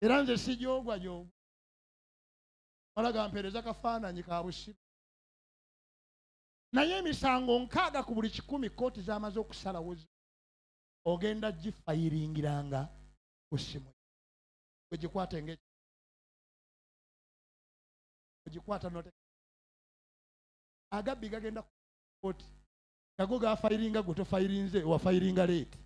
era nze sijogwa jogwa malaga mpereza kafaananyi ka busiru. Naye emisango 6 ku buli 100 kooti z'amaze okusalawo ogenda gifayiringiranga ku ssimu wegikwata ogikwata note agabbi gagenda ku kooti gago gafayiringa gwe tofayirinze wafayiringa leeti.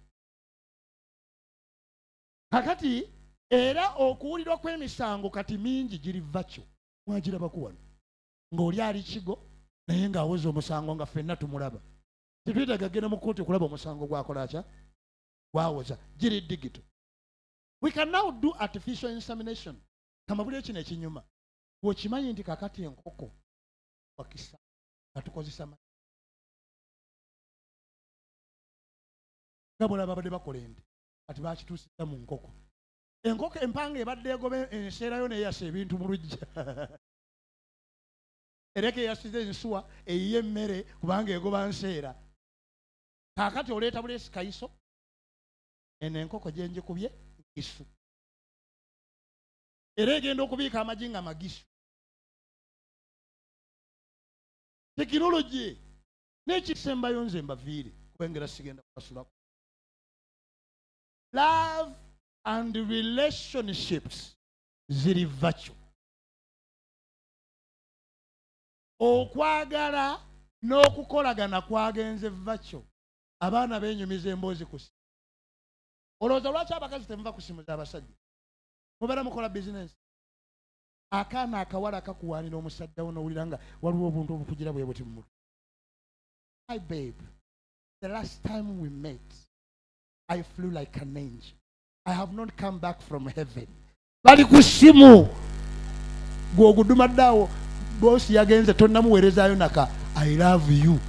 Kakati era okuwulirwa kw'emisango kati mingi giri vakyo mwagirabaku wano ng'oli ali kigo naye ng'awoza omusango nga ffenna tumulaba. Tetwetaaga genda mu kooti okulaba omusango gwakola atya gwawoza, giri digito. We can now do artificial insemination. Kamabuliro kino ekinyuma bw'okimanyi nti kakati enkoko wakisa nga tukozesa nga bw'olaba badde bakola ente kati bakituusizza mu nkoko. Enkoko empanga ebadde egoba enseerayo neyasa ebintu mu lujja ereka eyasize ensuwa eyiye emmere kubanga egoba nseera. Kaakati oleeta buleesi kayiso eno enkoko gye njikubye isu era egenda okubiika amagi nga magisu. Tekinologi n'ekisembayo nze mbaviire kubengera sigenda kubasulako. Love and relationships ziri vakyo. Okwagala n'okukolagana kwagenze vakyo. Abaana beenyumiza emboozi ku simu. Olowooza lwaki abakazi temuva ku simu z'abasajja? Mubeera mukola bizinensi. Akaana akawala akakuwaanira omusajja wo n'owulira nga waliwo obuntu obukugira bwe buti mu. Hi babe, the last time we met I flew like an angel. I have not come back from heaven. Bali ku simu gwe ogudumaddaawo boosi yagenze tonnamuweerezaayo naka I love you.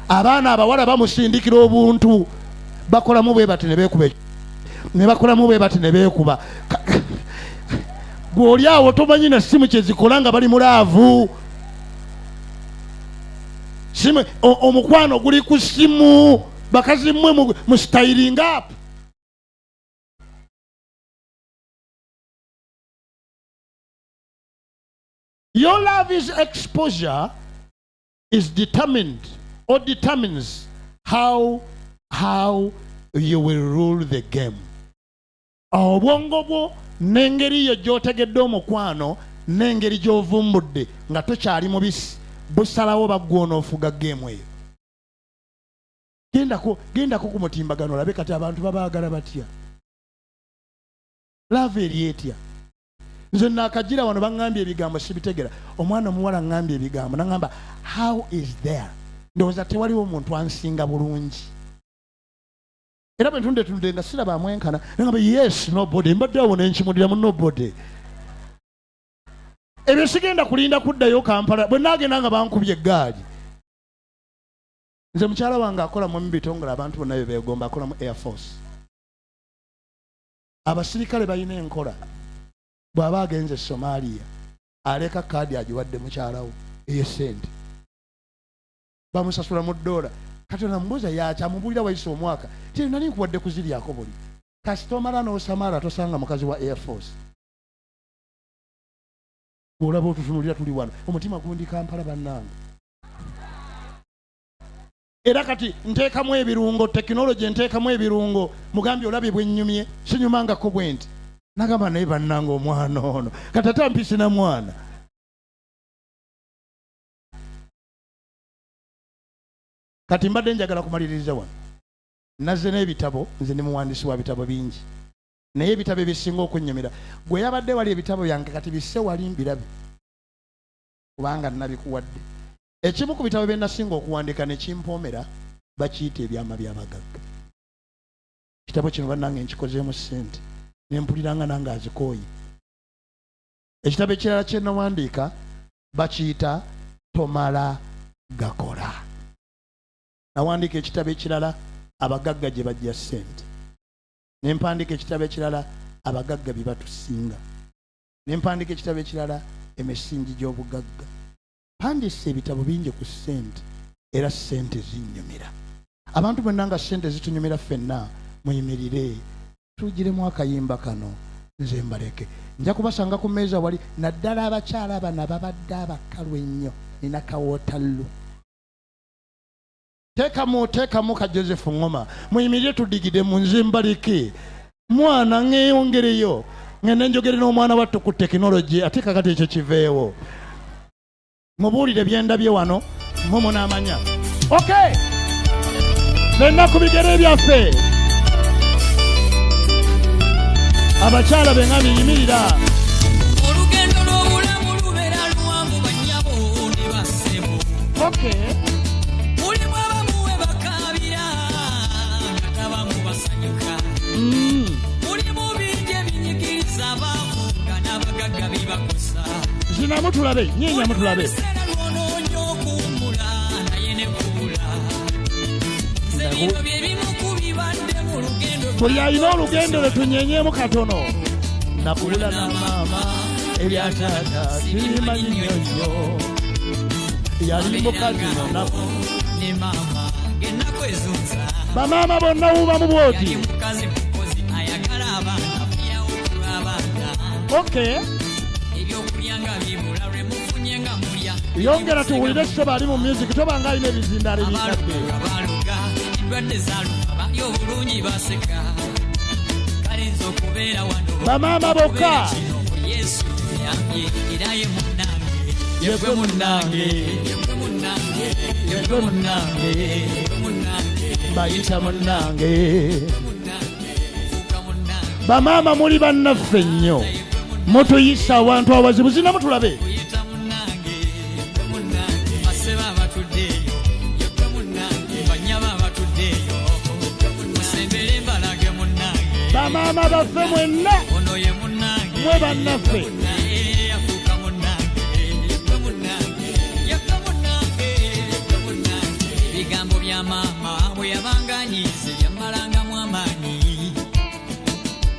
Abaana abawala bamusindikira obuntu bakolamu bwe bati ne beekuba ne bakolamu bwe bati ne beekuba. Gw'oli awo tomanyi na simu kye zikola nga bali mulaavu. Simu omukwano guli ku simu bakazi mmwe mu styling up. Your love is exposure is determined or determines how you will rule the game. Obwongo bwo n'engeri yo gy'otegedde omukwano n'engeri gy'ovumbudde nga tokyali mubisi busalawo baggwa onoofuga geemu eyo. Gendako ku mutimbagano olabe kati abantu babaagala batya. Love eri etya. Nze naakagira wano baŋŋambye ebigambo sibitegera. Omwana omuwala ŋŋambye ebigambo naŋŋamba how is there. Ndowooza tewaliwo omuntu ansinga bulungi. Era bwe ntunde nga siraba amwenkana naŋŋamba yes nobody mbadde awo nenkimulira mu nobody. Ebyo sigenda kulinda kuddayo Kampala bwe naagenda nga bankubye eggaali. Nze mukyala wange akola mu bitongole abantu bonna bye beegomba akola mu Air Force. Abasirikale balina enkola. Bw'aba agenze Somalia aleka kaadi agiwadde mukyalawo ey'essente. Bamusasula mu $. Kati onamubuuza yakyamubulira wayise omwaka ti nali nkuwadde kuziryako buli. Kasita omala n'osamala tosanga mukazi wa Air Force. Olaba otutunulira tuli wano omutima gundi Kampala bannange. Era kati nteekamu ebirungo tekinologi nteekamu ebirungo mugambye olabye bwe nnyumye sinyumangako bwenti. Nagamba naye bannange omwana ono kati ate ampise na mwana. Kati mbadde njagala kumaliriza wano. Nazze n'ebitabo nze ndi muwandiisi wa bitabo bingi. Naye ebitabo ebisinga okunnyumira gwe yabadde wali ebitabo byange kati bisse wali mbirabe kubanga nabikuwadde. Ekimu ku bitabo bye nasinga okuwandika ne kimpoomera bakiyita ebyama by'abagagga. Ekitabo kino bannange nkikozeemu ssente nempuliranga nange azikooyi. Ekitabo ekirala kye nawandiika bakiyita tomala gakola. Nawandiika ekitabo ekirala abagagga gye bajja ssente. Nempandiika ekitabo ekirala abagagga bye batusinga. Nempandiika ekitabo ekirala emisingi gy'obugagga. Pandiise ebitabo bingi ku ssente era ssente zinnyumira. Abantu bonna nga ssente zitunyumira ffenna muyimirire tugiremu akayimba kano nze mbaleke. Nja kubasanga ku mmeeza wali naddala abakyala abana babadde abakalu ennyo nina kawootallu. Teekamu ka Joseph Ngoma muyimirire tudigide mu nze mbaleke mwana ng'eyongereyo ngende njogere n'omwana wattu ku tekinologi ate kakati ekyo kiveewo. Mubuulire byendabye wano mwe munaamanya. Okay, fenna ku bigere byaffe abakyala benga biyimirira. Olugendo lw'obulamu lubeera luwanvu bannyabo ne bassebo. Okay, Mulimu abamu we bakaabira nga tabamu basanyuka. Mulimu bingi ebinyigiriza abaavu nga n'abagagga bibakosa. zinamu tulabe nyenyamu tulabe. Ebiseera lw'onoonya okuwummula naye ne kuula. Nze bino bye bimu ku bibadde mu lugendo Buli alina olugendo lwe tunyenyeemu katono. Nakubula na maama ebyataata sibimanyi nnyo. Yali mukazi munaku. ne maama ng'ennaku ezunza. Bamaama bonna wubamu bwoti. Yali mukazi mukozi ayagala abaana afiyawo kulw'abaana. Okay, Ebyokulya nga bibula lwe mufunye nga mulya. yongera tuwulire ssebo ali mu music tobanga alina ebizindaalo ebikadde. Abaluga baluga endwadde zaaluma bali obulungi baseka. Kale nze okubeera wano Bamaama bokka. kino Yesu yambye era ye munnange. Yegwe munnange. Yegwe munnange. Yegwe munnange. Yegwe munnange. Bayita munnange. Munnange. Fuuka munnange. Bamaama muli bannaffe nnyo. Mutuyisa awantu awazibu zinamu tulabe. Kuyita munnange. Yegwe munnange. Baseba abatuddeeyo. Yegwe munnange. Banyaba abatuddeeyo. Musembere mbalage munnange. Bamaama baffe mwenna Ono ye munnange. mwe bannaffe. Yafuuka munnange. Yegwe munnange. Yegwe munnange. Yegwe munnange. Ebigambo bya maama bwe yabanganyize byammalangamu amaanyi.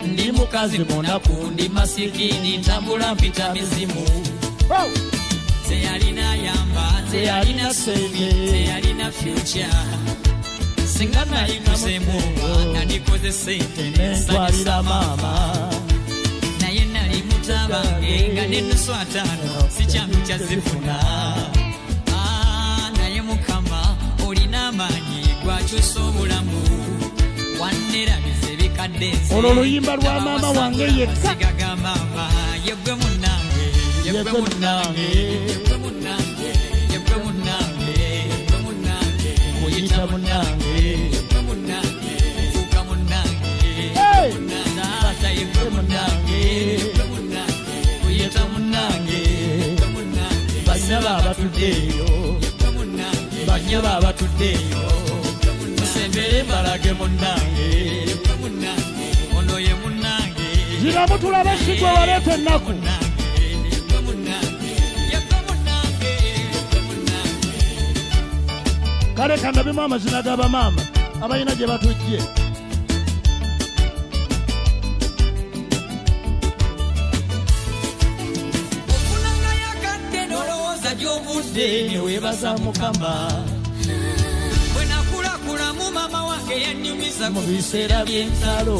Ndi mukazi munaku, ndi masikini, ntambula mpita mizimu. Oh, Teyalina yamba, teyalina sente, teyalina future. Singa nali muzemuwa, nandikoze sente nentwalira nensanyusa maama. maama. Naye nali mutabange nga n'ennusu ataano sikyambi kyazifuna. Naye Mukama olina amaanyi gwakyusa obulamu. Wanneerabiza ebikadde nze. Olwo oluyimba lwa maama wange yekka. Sigaga maama, yegwe munnange, yegwe munnange, yegwe munnange, yegwe munnange, yegwe munnange, Muyita munnange. yegwe munnange, fuuka munnange, Hey! taata yegwe munnange, yegwe munnange, kuyita munnange, yegwe munnange, Banyaba abatuddeeyo. yegwe munnange, Banyaba abatuddeeyo. musembere mbalage munnange, yegwe munnange, ono ye munnange. Zinamu tulabe si gwe waleeta ennaku. Kale kandabemu amazina g'abamaama abalina gye batujje. Ofunanga yakadde n'olowooza gy'ovudde ne weebaza Mukama. Bwe nakulakulamu maama wange yannyumiza Mu biseera by'ensalo.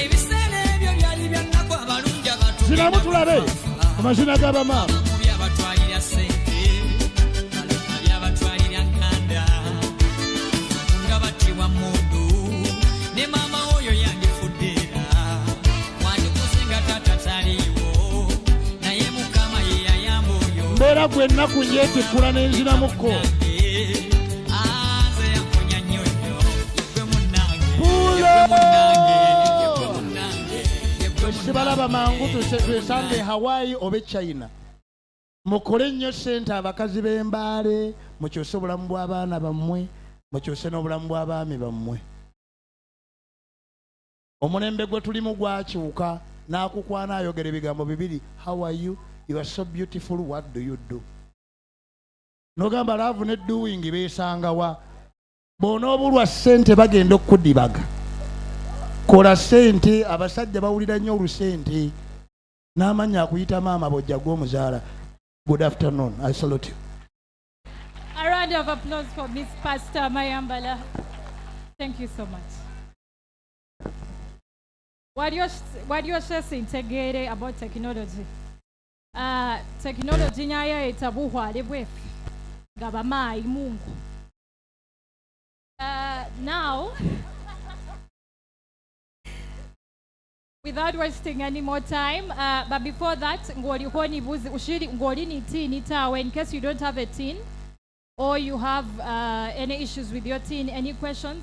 ebiseera ebyo byali bya nnaku abalungi abantu. Zinamu tulabe amazina g'abamaama. Mu byabatwalira ssente, mu byabatwalira nkanda, nga battibwa mmundu, ne maama oyo yandifudde era. Wandikuze nga taata taliiwo, naye Mukama ye yayamba oyo. Mbeera gwe ennaku njeetikkula n'enziramuko. Nze yankonya nnyo nnyo, yegwe munnange, Pulo! yegwe munnange, yegwe munnange, yegwe Sibalaba mangu twesange Hawaii oba e China. Mukole nnyo ssente abakazi b'embaale, mukyuse obulamu bw'abaana bammwe, mukyuse n'obulamu bw'abaami bammwe. Omulembe gwe tulimu gwakyuka n'akukwana ayogera ebigambo bibiri. How are you? You are so beautiful. What do you do? N'ogamba love ne doing beesangawa. Bw'onoobulwa ssente bagenda okudibaga. Kola ssente. Abasajja bawulira nnyo olusente. N'amanya akuyita maama bw'ojja gw'omuzaala. Good afternoon. I salute you. A round of applause for Miss Pastor Mayambala. Thank you so much. What you're saying about technology. Technology nyayo etabuhwale bwefe gabamayi Mungu. Now, without wasting any more time, but before that, in case you don't have a tin or you have any issues with your tin, any questions,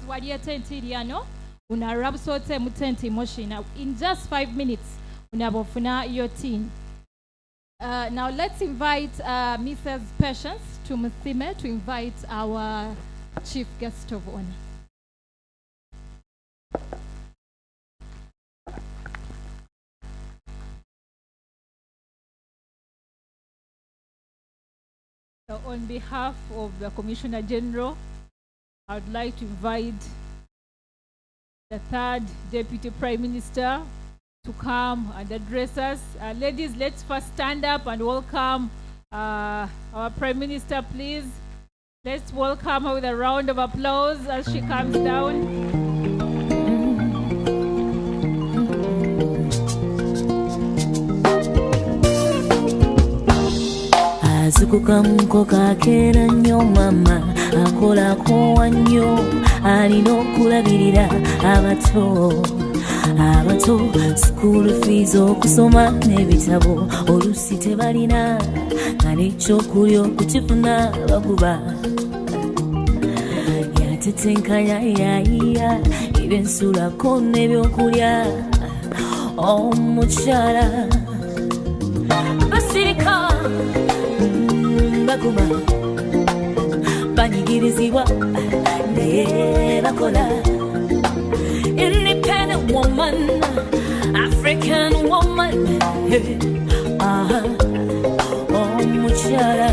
in just 5 minutes, your tin. Now let's invite Mrs. Patience to Muthime to invite our chief guest of honor. So on behalf of the Commissioner General, I would like to invite the third Deputy Prime Minister to come and address us. Ladies, let's first stand up and welcome our Prime Minister, please. Let's welcome her with a round of applause as she comes down. Azukukamuko kakera nnyo mama akolako wannyo alina okulabirira abato school fees okusoma n'ebitabo olusi tebalina nga n'ekyokulya okukifuna bakuba yatetenkanya yayiya ebyensulako n'ebyokulya omukyala basirika bakuba banyigirizibwa naye bakola independent woman, African woman. Oh, muchala.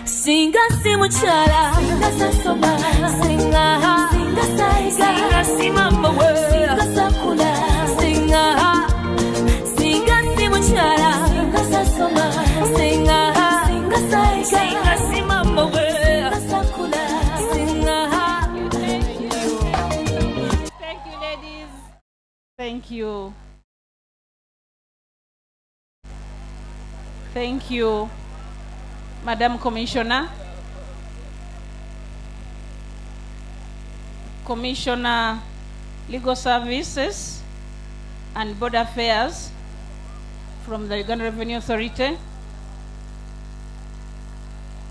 Singa si muchala. Singa sasoma. Singa. Singa saiga. Singa si mama we. Singa sakula. Singa. Singa si muchala. Singa sasoma. Singa. Singa saiga. Singa si mama we. Singa sakula. Singa. Thank you. Thank you, Madam Commissioner. Commissioner Legal Services and Border Affairs from the Uganda Revenue Authority.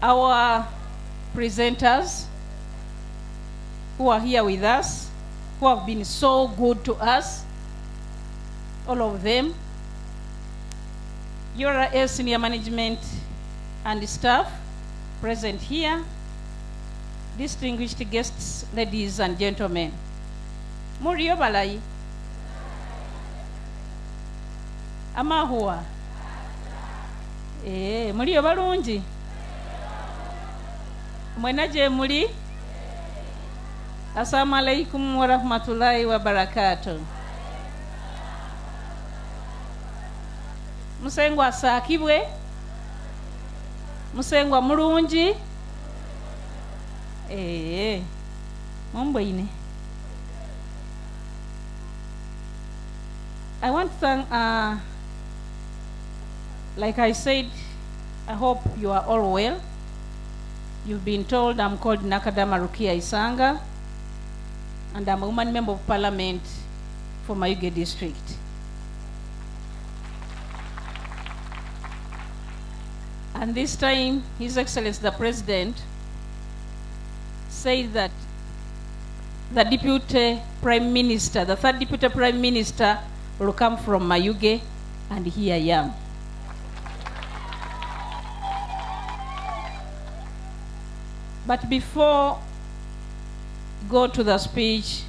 Our presenters who are here with us, who have been so good to us, all of them, your senior management and staff present here, distinguished guests, ladies and gentlemen. Muriyo balai. Amahua. Muriyo balungi. Mwenaje muri? Assalamu alaikum wa rahmatullahi wa barakatuh. Musengwa sakibwe. Musengwa mulungi. Mumbwine. I want to thank, like I said, I hope you are all well. You've been told I'm called Nakadama Rukia Isanga, and I'm a woman member of parliament for Mayuge district. And this time, His Excellency the President said that the Deputy Prime Minister, the third Deputy Prime Minister, will come from Mayuge, and here I am. But before go to the speech,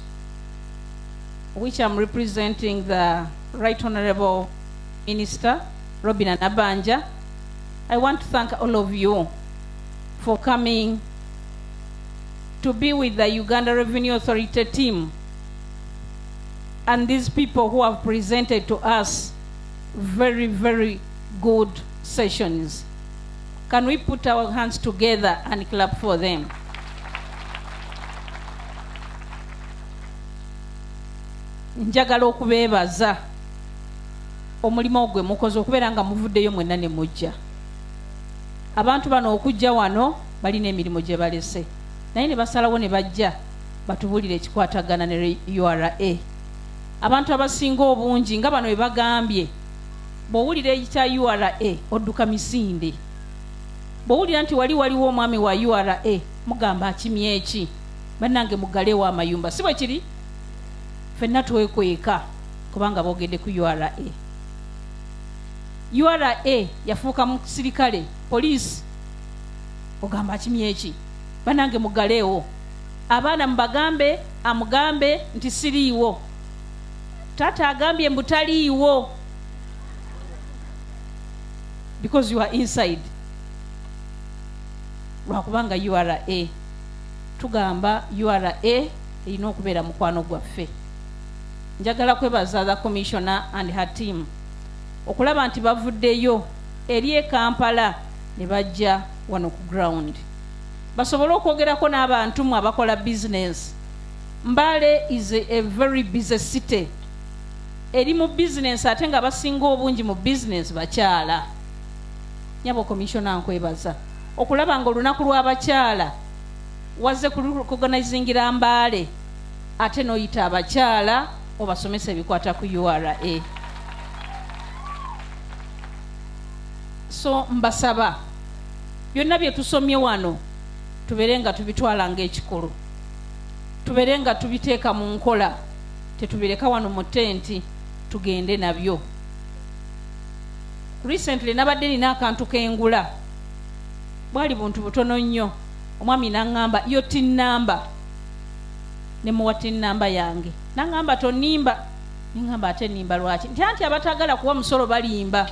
which I'm representing the Right Honorable Minister, Robin Anabanja, I want to thank all of you for coming to be with the Uganda Revenue Authority team and these people who have presented to us very, very good sessions. Can we put our hands together and clap for them? njagala okubeebaza omulimu gwe mukoze okubeera nga muvuddeyo mwenna ne mujja. Abantu bano okujja wano balina emirimu gye balese naye ne basalawo ne bajja batubuulire ekikwatagana ne URA. Abantu abasinga obungi nga bano bwe bagambye, bw'owulira ekya URA odduka misinde. Bw'owulira nti waliwo omwami wa URA mugamba akimye eki, bannange mugalewo amayumba, si bwe kiri? Ffenna twekweka kubanga boogedde ku URA. URA yafuuka mu sirikale, poliisi, ogamba akimye eki, bannange mugalewo. Abaana mubagambe, amugambe nti siriiwo, taata agambye mbu taliiwo, because you are inside. Lwakubanga URA tugamba URA erina okubeera mukwano gwaffe. Njagala kwebaza the commissioner and her team okulaba nti bavuddeyo eri e Kampala ne bajja wano ku ground basobole okwogerako n'abantu mu abakola business. Mbale is a very busy city. Eri mu business ate nga basinga obungi mu business bakyala. Nyabo commissioner nkwebaza okulaba nga olunaku lw'abakyala wazze kuorganizingira Mbale ate n'oyita abakyala obasomesa ebikwata ku URA. So mbasaba byonna bye tusomye wano tubeere nga tubitwala ng'ekikulu, tubeere nga tubiteeka mu nkola, tetubireka wano mu tenti, tugende nabyo. Recently nabadde nina akantu kengula, bwali buntu butono nnyo. Omwami n'aŋŋamba yo tin namba, ne muwa tin namba yange, n'aŋŋamba tonimba. Niŋŋamba ate nimba lwaki? Nti abatagala kuwa musolo balimba.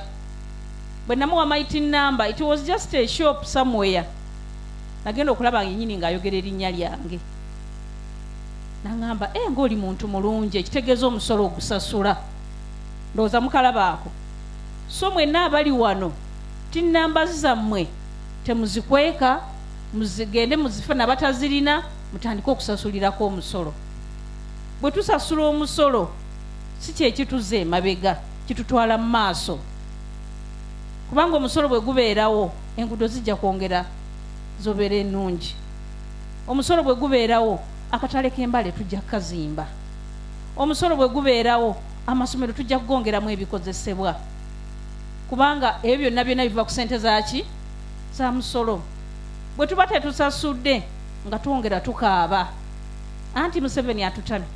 Bwe namuwa my tin number, it was just a shop somewhere. Nagenda okulaba yennyini ng'ayogera erinnya lyange. N'aŋŋamba ng'oli muntu mulungi, ekitegeeza omusolo ogusasula. Ndowooza mukalabaako. So mwenna abali wano, tin number zammwe temuzikweka, muzigende muzifuna batazirina, mutandike okusasulirako omusolo. Bwe tusasula omusolo, si kyekituze emabega, kitutwala mu maaso. Kubanga omusolo bwe gubeerawo, enguudo zijja kwongera zobeera ennungi. Omusolo bwe gubeerawo, akatale k'Embale tujja kukazimba. Omusolo bwe gubeerawo, amasomero tujja kugongeramu ebikozesebwa. Kubanga ebyo byonna biva ku ssente zaaki? Za musolo. Bwe tuba tetusasudde nga twongera tukaaba. Anti Museveni atutamye.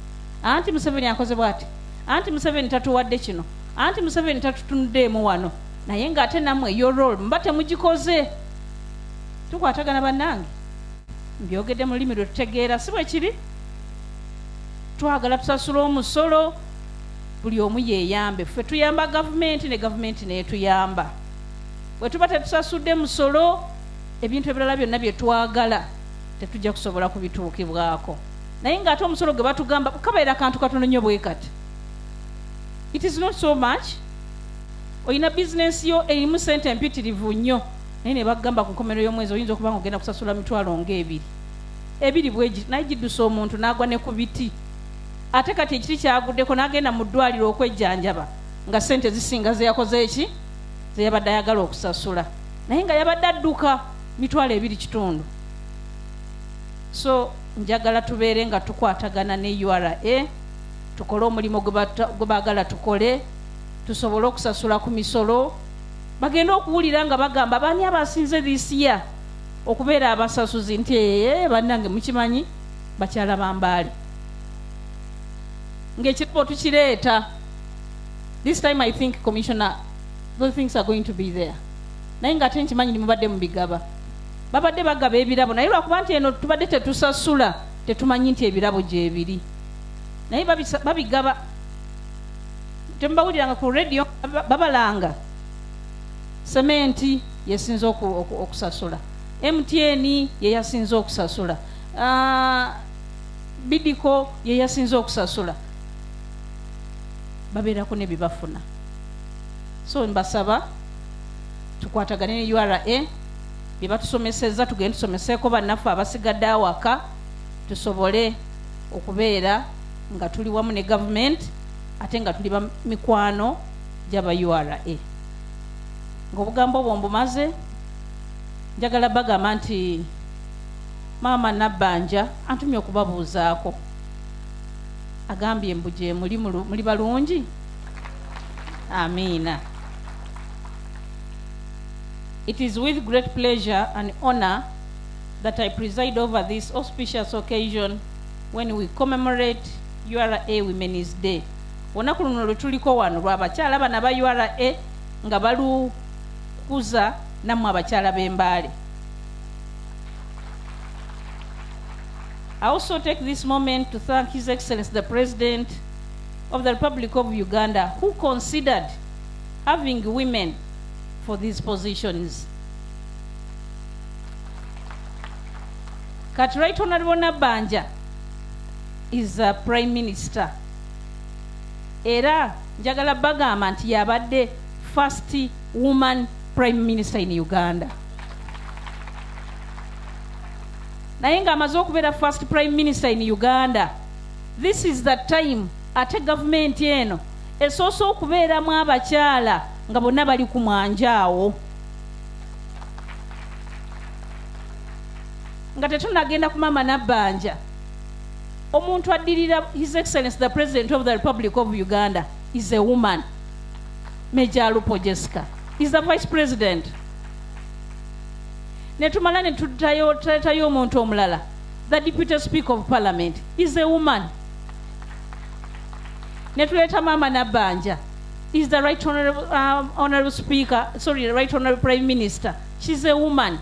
Anti Museveni akoze bw'ati. Anti Museveni tatuwadde kino. Anti Museveni tatutunuddeemu wano. Naye ng'ate nammwe your role mba temugikoze. Tukwatagana bannange. Mbyogedde mu lulimi lwe tutegeera, si bwe kiri? Twagala tusasula omusolo, buli omu yeeyambe. Ffe tuyamba gavumenti ne gavumenti neetuyamba. Bwe tuba tetusasudde musolo, ebintu ebirala byonna bye twagala tetujja kusobola kubituukibwako. Naye ng'ate omusolo gwe batugamba kabeera kantu katono nnyo bwe kati. It is not so much. Oyina business yo erimu ssente empitirivu nnyo, naye ne bagamba ku nkomerero y'omwezi oyinza okuba nga ogenda kusasula mitwalo ng'ebiri. Ebiri bwegi naye giddusa omuntu n'agwa ne ku biti. Ate kati ekiti kyaguddeko n'agenda mu ddwaliro okwejjanjaba nga ssente zisinga ze yakoze eki? Ze yabadde ayagala okusasula. Naye nga yabadde adduka mitwalo 2.5. So njagala tubeere nga tukwatagana ne URA, tukole omulimu gwe baagala tukole, tusobole okusasula ku misolo. Bagenda okuwulira nga bagamba baani abasinze this year okubeera abasasuzi, nti bannange mukimanyi bakyala ba Mbale. Ng'ekirabo tukireeta. This time I think, Commissioner, those things are going to be there. Naye ng'ate nkimanyi ni mubadde mubigaba. Babadde bagaba ebirabo, naye lwakuba nti eno tubadde tetusasula tetumanyi nti ebirabo gyebiri. Naye babigaba. Tembawuliranga ku radio babalanga. Sementi yesinze okusasula. MTN ye yasinze okusasula. Bidiko ye yasinze okusasula. Babeerako ne bibafuna. So mbasaba tukwatagane ne URA bye batusomesezza tugende tusomeseeko bannaffe abasigadde awaka tusobole okubeera nga tuli wamu ne gavumenti ate nga tuli mikwano gy'aba URA. Ng'obugambo obwo mbumaze, njagala bagamba nti Maama Nabbanja antumye okubabuuzaako. Agambye mbu gye muli balungi? Amiina. It is with great pleasure and honor that I preside over this auspicious occasion when we commemorate URA Women's Day. Olunaku luno lwe tuliko wano lw'abakyala bano aba URA nga balukuza nammwe abakyala b'Embale. I also take this moment to thank His Excellency the President of the Republic of Uganda, who considered having women for these positions. Kati Right Honorable Nabbanja is a Prime Minister. Era njagala bagamba nti yabadde first woman Prime Minister in Uganda. Naye nga amaze okubeera first Prime Minister in Uganda, this is the time ate government eno esoose okubeeramu abakyala nga bonna bali ku mwanjaawo. Nga tetunagenda ku Maama Nabbanja, omuntu addirira His Excellency the President of the Republic of Uganda is a woman. Major Lupo Jessica is the Vice President. Netumala ne tutayo omuntu omulala, the Deputy Speaker of Parliament is a woman. Netuleta Maama Nabbanja is the Right Honorable Speaker, Right Honorable Prime Minister. She's a woman.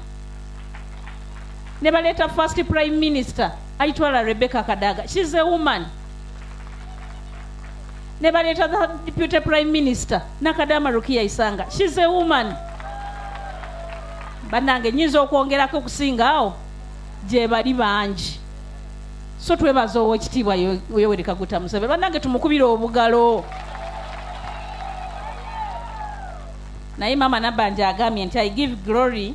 Nebaleta first Prime Minister aitwala Rebecca Kadaga. She's a woman. Nebaleta the Deputy Prime Minister Nakadama Rukia Isanga. She's a woman. Banange nyinza okwongerako okusinga awo gye bali bangi. So twebaza Oweekitiibwa Yoweri Kaguta Museveni. Banange tumukubira obugalo. Naye Maama Nabbanja agambye nti I give glory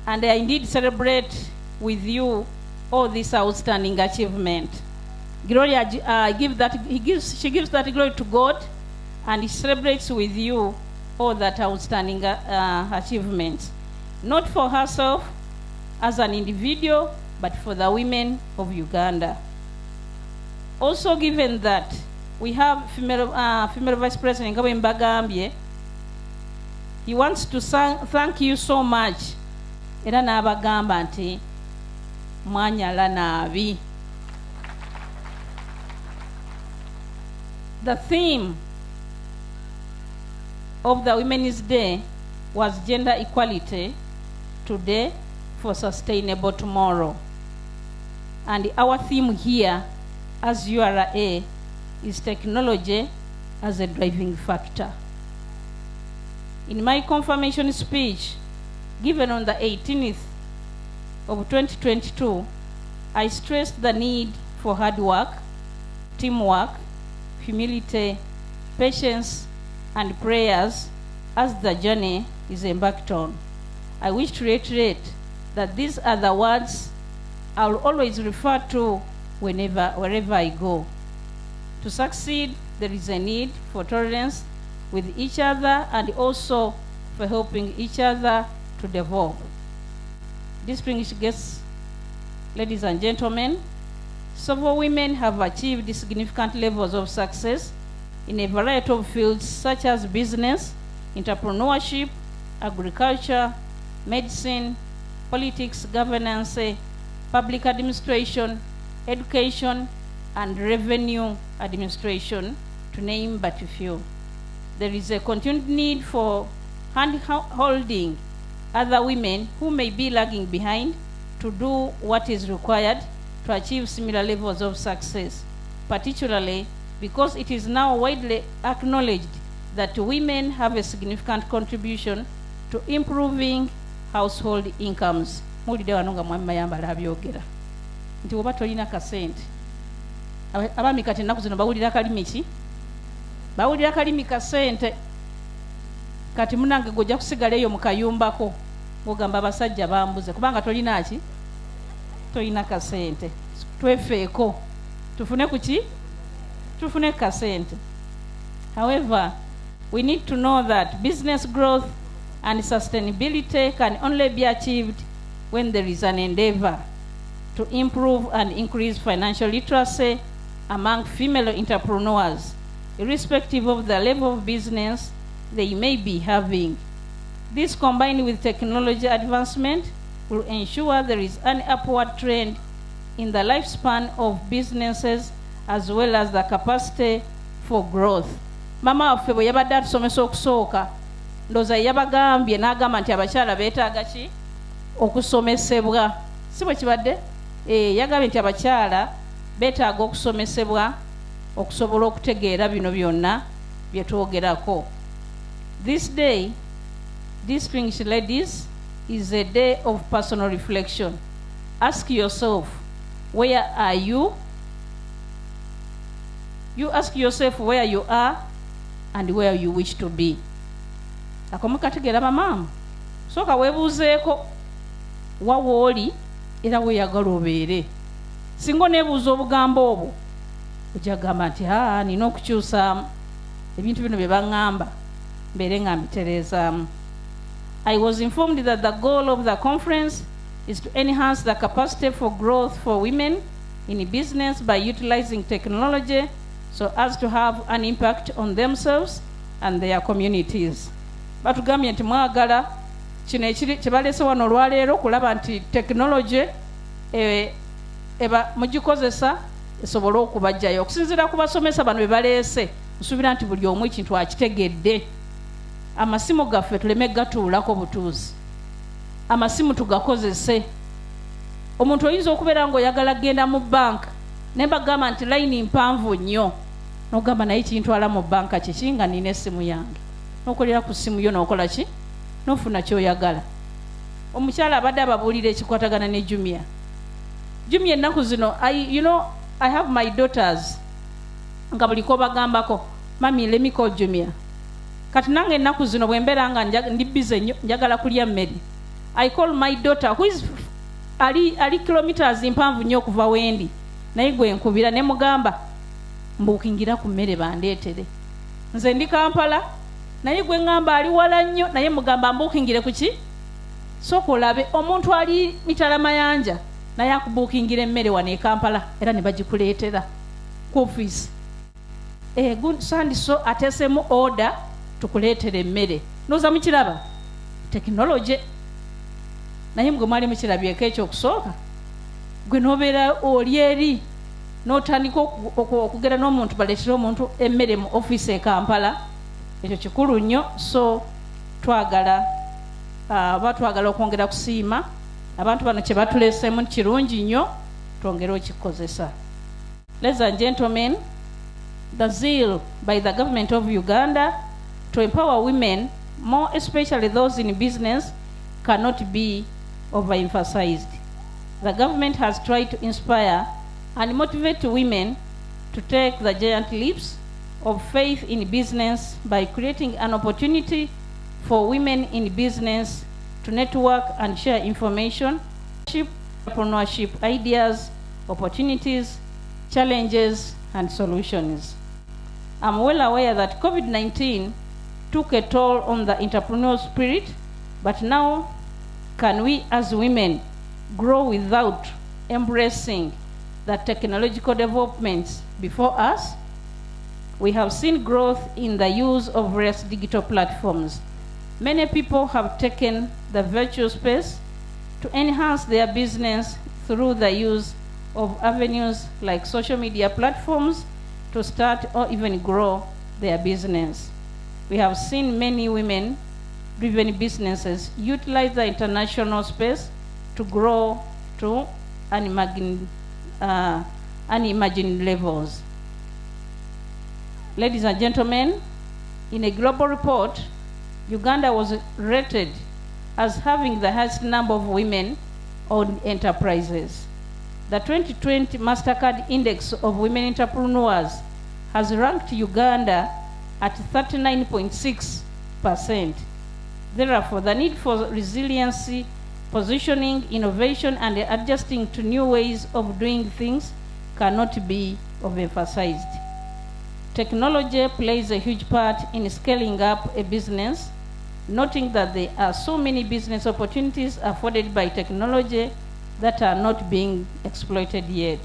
and I indeed celebrate with you all this outstanding achievement. Glory, she gives that glory to God, and he celebrates with you all that outstanding achievements, not for herself as an individual, but for the women of Uganda. Also, given that we have female Vice President Ngabwe Mbagambye, he wants to thank you so much. Era n'abagamba nti mwanyala naabi. The theme of the Women's Day was gender equality today for sustainable tomorrow. And our theme here as URA is technology as a driving factor. In my confirmation speech given on the 18th of 2022, I stressed the need for hard work, teamwork, humility, patience, and prayers as the journey is embarked on. I wish to reiterate that these are the words I will always refer to wherever I go. To succeed, there is a need for tolerance with each other and also for helping each other to develop. Distinguished guests, ladies and gentlemen, several women have achieved significant levels of success in a variety of fields such as business, entrepreneurship, agriculture, medicine, politics, governance, public administration, education, and revenue administration, to name but a few. There is a continued need for hand-holding other women who may be lagging behind to do what is required to achieve similar levels of success, particularly because it is now widely acknowledged that women have a significant contribution to improving household incomes. Mulide wano nga mwami Mayambala abyogera nti oba tolina kasente abaami kati ennaku zino bawulira kalimi ki? Bawulira kalimi kasente. Kati munange gojja kusigala eyo mu kayumbako ogamba abasajja bambuze kubanga tolina ki? Tolina kasente. Twefeeko tufune ku ki? tufune kasente. However, we need to know that business growth and sustainability can only be achieved when there is an endeavor to improve and increase financial literacy among female entrepreneurs, irrespective of the level of business they may be having. This, combined with technology advancement, will ensure there is an upward trend in the lifespan of businesses as well as the capacity for growth. Mama waffe bwe yabadde atusomesa okusooka ndooza yabagambye n'agamba nti abakyala beetaaga ki okusomesebwa, si bwe kibadde? Yagambye nti abakyala beetaaga okusomesebwa okusobola okutegeera bino byonna bye twogerako. This day, distinguished ladies, is a day of personal reflection. Ask yourself, where are you? You ask yourself where you are and where you wish to be. Akomukategeera bamaama, sooka weebuuzeeko wa wooli era weeyagala obeere. Singa oneebuuza obugambo obwo ojja kugamba nti nina okukyusaamu ebintu bino bye baŋŋamba mbeere nga mbitereezaamu. I was informed that the goal of the conference is to enhance the capacity for growth for women in business by utilizing technology so as to have an impact on themselves and their communities. Batugambye nti mwagala kino kye baleese wano olwaleero kulaba nti technology mugikozesa esobole okubajjayo. Okusinziira ku basomesa bano be baleese, nsuubira nti buli omu ekintu akitegedde. Amasimu gaffe tuleme gatuulako butuuzi. Amasimu tugakozese. Omuntu oyinza okubeera ng'oyagala genda mu banka naye bagamba nti layini mpanvu nnyo, n'ogamba naye kintwala mu banka kiki nga nina essimu yange. N'okolera ku ssimu yo n'okola ki? N'ofuna ky'oyagala. Omukyala abadde ababuulira ekikwatagana ne Jumia. Jumia ennaku zino, I have my daughters nga buliko bagambako, mami let me call Jumia. Kati nange ennaku zino bwe mbeera nga ndi busy nnyo njagala kulya mmere, I call my daughter who is ali kilometers mpanvu nnyo okuva wendi, naye gwe nkubira ne mugamba mbuukingira ku mmere bandeetere. Nze ndi Kampala naye gwe ngamba ali wala nnyo, naye mugamba mbuukingire ku ki? Sooka olabe omuntu ali mitala mayanja naye akubuukingira emmere wano e Kampala era ne bagikuleetera ku office. Good Sunday so ateesemu order tukuleetere emmere. Nooza mukiraba technology. Naye mwe mwali mukirabyeko ekyokusooka gwe n'obeera oli eri n'otandika okugera n'omuntu baleetera omuntu emmere mu office e Kampala. Ekyo kikulu nnyo. So twagala okwongera kusiima abantu bano kye batuleesemu kirungi nnyo, twongere okikozesa. Ladies and gentlemen, the zeal by the government of Uganda to empower women, more especially those in business, cannot be overemphasized. The government has tried to inspire and motivate women to take the giant leaps of faith in business by creating an opportunity for women in business to network and share information, entrepreneurship ideas, opportunities, challenges, and solutions. I'm well aware that COVID-19 took a toll on the entrepreneurial spirit, but now can we as women grow without embracing the technological developments before us? We have seen growth in the use of various digital platforms. Many people have taken the virtual space to enhance their business through the use of avenues like social media platforms to start or even grow their business. We have seen many women-driven businesses utilize the international space to grow to unimagined levels. Ladies and gentlemen, in a global report, Uganda was rated as having the highest number of women-owned enterprises. The 2020 MasterCard Index of Women Entrepreneurs has ranked Uganda at 39.6%. Therefore, the need for resiliency, positioning, innovation, and adjusting to new ways of doing things cannot be overemphasized. Technology plays a huge part in scaling up a business, noting that there are so many business opportunities afforded by technology that are not being exploited yet.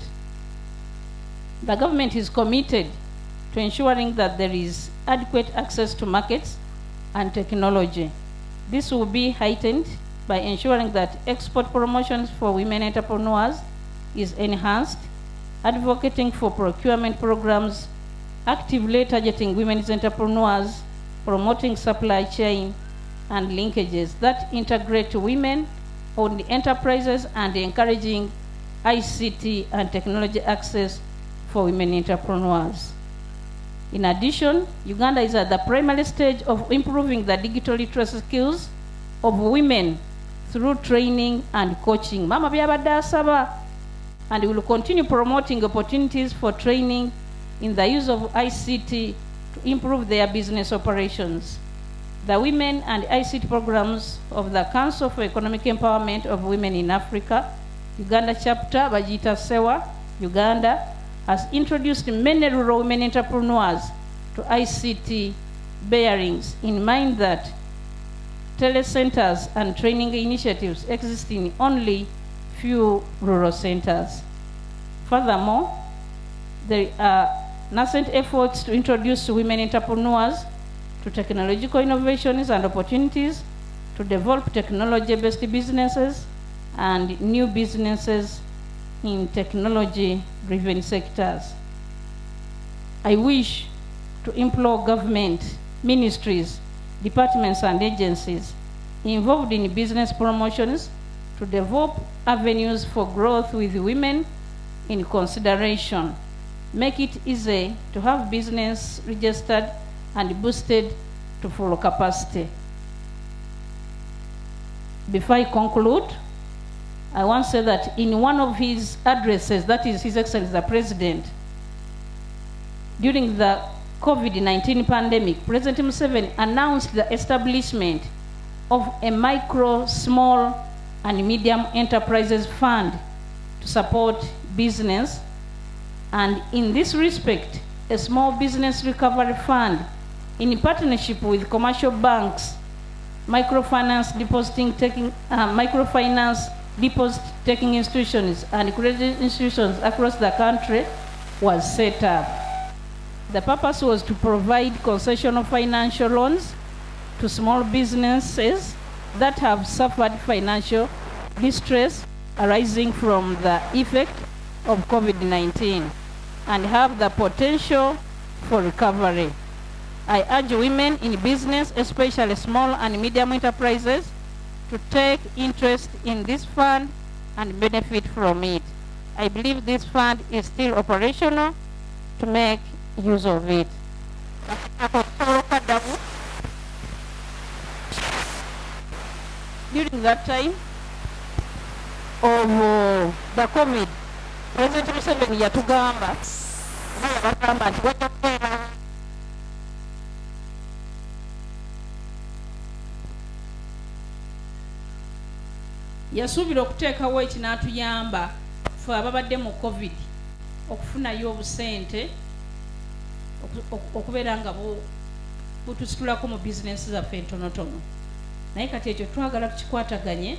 The government is committed to ensuring that there is adequate access to markets and technology. This will be heightened by ensuring that export promotions for women entrepreneurs is enhanced, advocating for procurement programs, actively targeting women's entrepreneurs, promoting supply chain and linkages that integrate women-owned enterprises, and encouraging ICT and technology access for women entrepreneurs. In addition, Uganda is at the primary stage of improving the digital literacy skills of women through training and coaching. Mama byabadde asaba, and we will continue promoting opportunities for training in the use of ICT to improve their business operations. The Women and ICT programs of the Council for Economic Empowerment of Women in Africa, Uganda chapter, Bajita Sewa, Uganda, has introduced many rural women entrepreneurs to ICT bearings in mind that telecenters and training initiatives exist in only few rural centers. Furthermore, there are nascent efforts to introduce women entrepreneurs to technological innovations and opportunities to develop technology-based businesses and new businesses in technology-driven sectors. I wish to implore government, ministries, departments and agencies involved in business promotions to develop avenues for growth with women in consideration. Make it easy to have business registered and boosted to full capacity. Before I conclude, I want to say that in one of his addresses, that is His Excellency the President, during the COVID-19 pandemic, President Museveni announced the establishment of a micro, small, and medium enterprises fund to support business, and in this respect, a small business recovery fund in partnership with commercial banks, microfinance deposit taking institutions and credit institutions across the country was set up. The purpose was to provide concessional financial loans to small businesses that have suffered financial distress arising from the effect of COVID-19 and have the potential for recovery. I urge women in business, especially small and medium enterprises, to take interest in this fund and benefit from it. I believe this fund is still operational to make use of it. During that time of the COVID, President Museveni yatugamba nti wajja kubeera yasuubira okuteekawo ekinaatuyamba fe ababadde mu COVID okufunayo obusente okubeera nga butusitulako mu bizinensi zaffe entonotono. Naye kati ekyo twagala tukikwataganye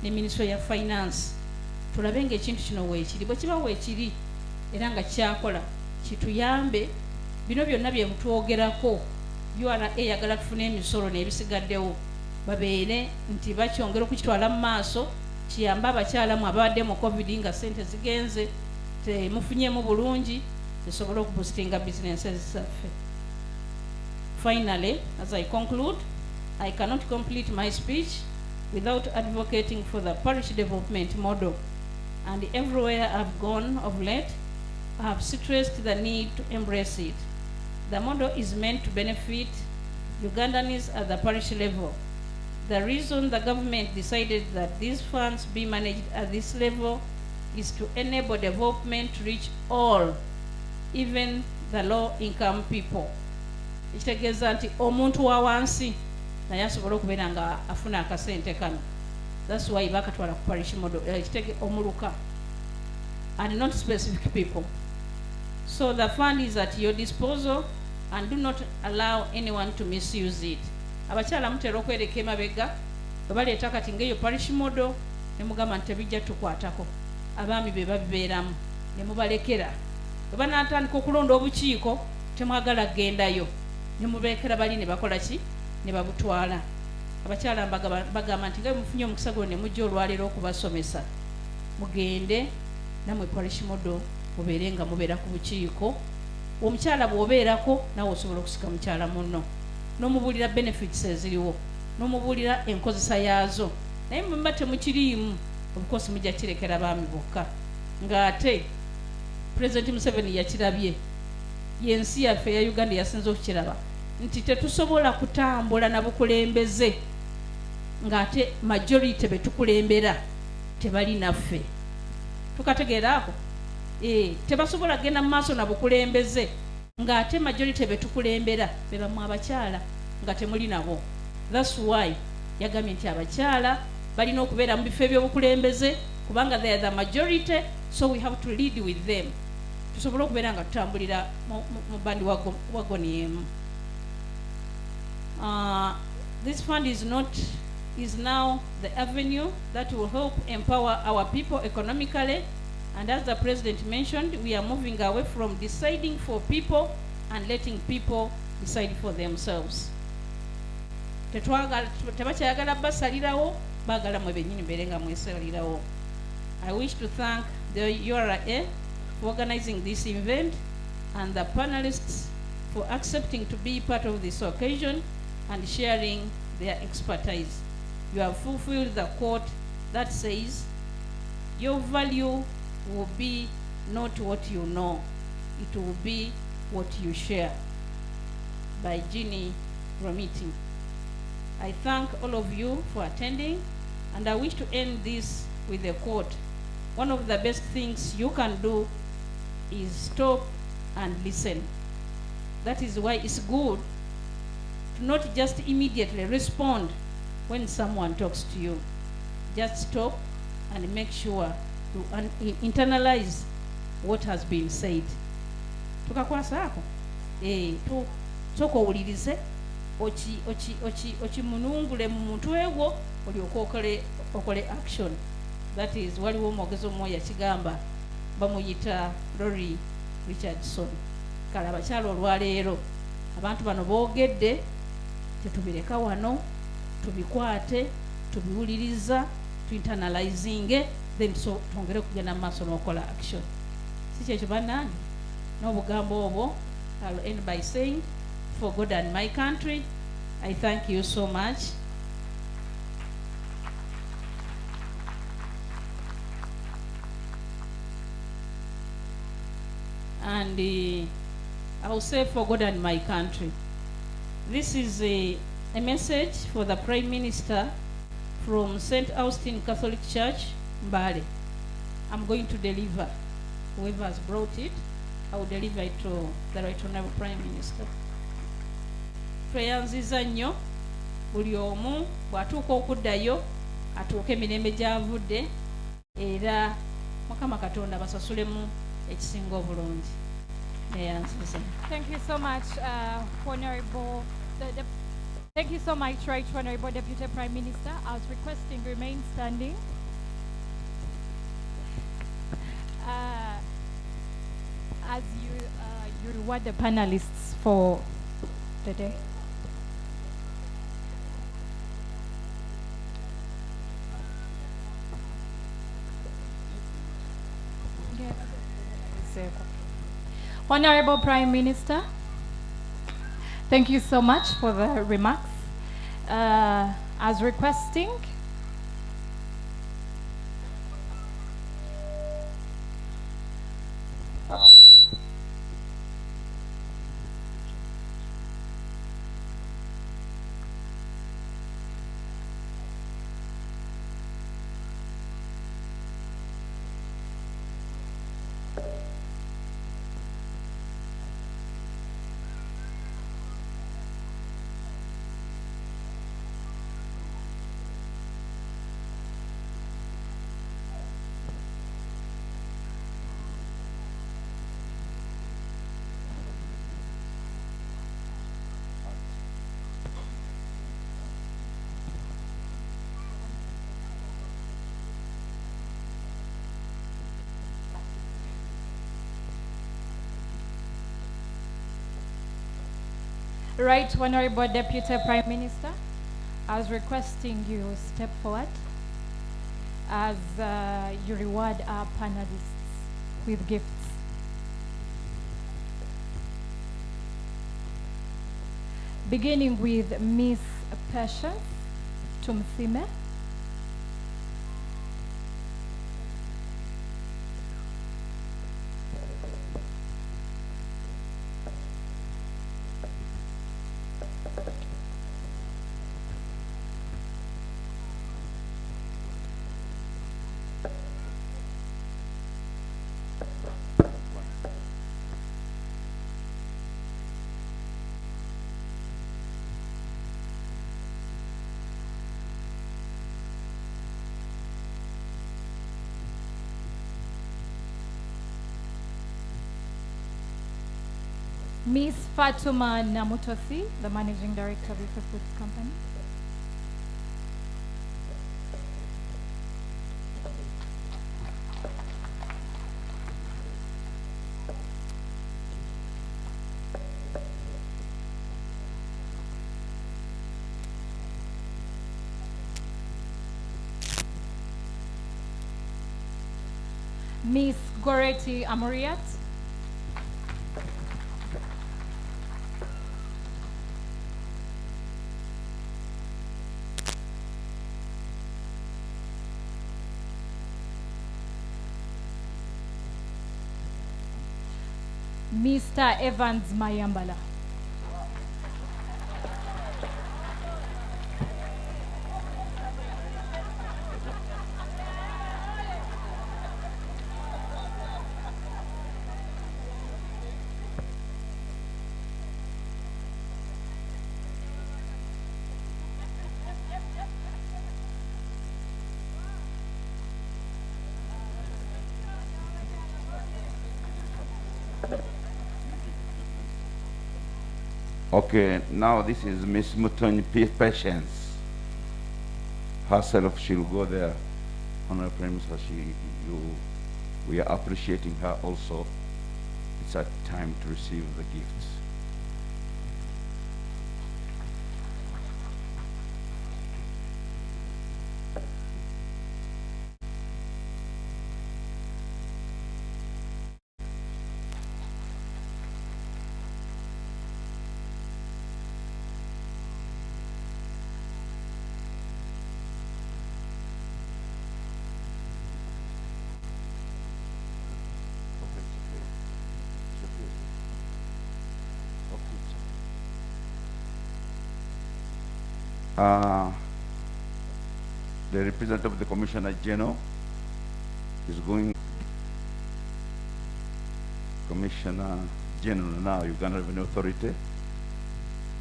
ne Ministry ya Finance tulabe ng'ekintu kino weekiri, bwe kiba weekiri era nga kyakola kituyambe. Bino byonna bye mutwogerako URA eyagala tufune emisolo n'ebisigaddewo babeere nti bakyongera okukitwala mu maaso, kiyamba abakyalamu ababadde mu COVID nga sente zigenze temufunyemu bulungi, zisobole okuboostinga businesses zaffe. Finally, as I conclude, I cannot complete my speech without advocating for the parish development model, and everywhere I've gone of late, I have stressed the need to embrace it. The model is meant to benefit Ugandans at the parish level. The reason the government decided that these funds be managed at this level is to enable development to reach all, even the low-income people. Ekitegeeza nti omuntu wa wansi naye asobola okubeera nga afuna akasente kano. That's why bakatwala ku parish model, omuluka, and not specific people. So the fund is at your disposal and do not allow anyone to misuse it. Abakyala mutera okwereka emabega bwe baleeta kati ng'eyo parish model ne mugamba nti tebijja tukwatako. Abaami be babibeeramu ne mubalekera. Bwe banaatandika okulonda obukiiko temwagala kgendayo ne mubeekera bali ne bakola ki ne babutwala. Abakyala bagamba nti nga mufunye omukisa guno ne mujja olwaleero okubasomesa mugende namwe parish model mubeere nga mubeera ku bukiiko. Omukyala bw'obeerako nawe osobola okusika mukyala munno n'omubuulira benefits eziriwo n'omubuulira enkozesa yaazo naye mumba temukiriimu obukosi mujja kirekera baami bokka ng'ate President Museveni yakirabye yensi yaffe ya Uganda yasinze okukiraba nti tetusobola kutambula na bukulembeze ng'ate majority betukulembera tebali naffe. Tukategeeraako tebasobola genda mu maaso na bukulembeze ng'ate majority betukulembera be bamu abakyala nga temuli nabo. That's why yagambye nti abakyala balina okubeera mu bifo ebyobukulembeze kubanga they are the majority, so we have to lead with them. Tusobola okubeera nga tutambulira mu bandi wagoni emu. This fund is now the avenue that will help empower our people economically. And as the President mentioned, we are moving away from deciding for people and letting people decide for themselves. Tebakyayagala basalirawo, bagala mwe bennyini mbeere nga mwesalirawo. I wish to thank the URA for organizing this event and the panelists for accepting to be part of this occasion and sharing their expertise. You have fulfilled the quote that says, your value will be not what you know, it will be what you share, by Ginny Romiti. I thank all of you for attending, and I wish to end this with a quote. One of the best things you can do is stop and listen. That is why it's good to not just immediately respond when someone talks to you. Just stop and make sure to internalize what has been said. Tukakwasa ako soko owulirize okimunungule mu mutwe gwo olyoka okole action. That is waliwo omwogezi omu yakigamba bamuyita Rory Richardson. Kale abakyala olwaleero abantu bano boogedde tetubireka wano tubikwate tubiwuliriza tuinternalizinge then so tongere kugenda maaso n'okola action. Si kyekyo bannange n'obugambo obwo I'll end by saying, for God and my country, I thank you so much. And I will say, for God and my country. This is a message for the Prime Minister from St. Austin Catholic Church, Mbale. I'm going to deliver. Whoever has brought it, I will deliver it to the Right Honourable Prime Minister. Tweyanziza nnyo buli omu bw'atuuka okuddayo atuuke emirembe gy'avudde era Mukama Katonda basasulemu ekisinga obulungi. Neyanziza. Thank you so much, Honourable. Thank you so much, Right Honourable Deputy Prime Minister. I was requesting remain standing. As you reward the panelists for the day. Honorable Prime Minister, thank you so much for the remarks. As requesting, Right Honorable Deputy Prime Minister, I was requesting you step forward as you reward our panelists with gifts. Beginning with Miss Patience Tumsime. Miss Fatuma Namutosi, the Managing Director of the Foods Company. Miss Goreti Amuriat. Mr. Evans Mayambala. Okay, now this is Miss Mutoni Patience. Herself, she'll go there on her premises. We are appreciating her also. It's a time to receive the gifts. The representative of the Commissioner General is going. Commissioner General now, Uganda Revenue Authority.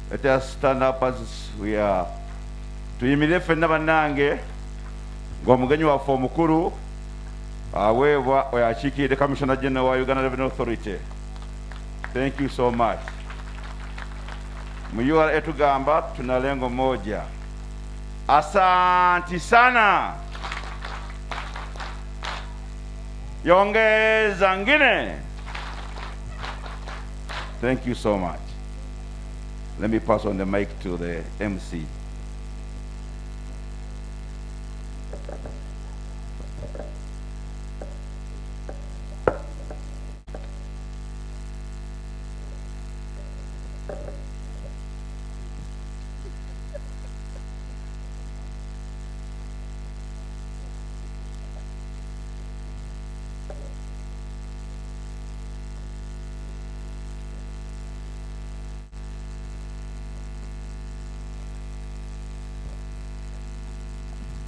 Let us stand up as we are. Tuyimire fenna bannange ng'omugenyi waffe omukulu aweebwa oyo akiikirira Commissioner General wa Uganda Revenue Authority. Thank you so much. Mu URA tugamba tuna lengo moja. Asanti sana. Yongeza ngine. Thank you so much. Let me pass on the mic to the MC.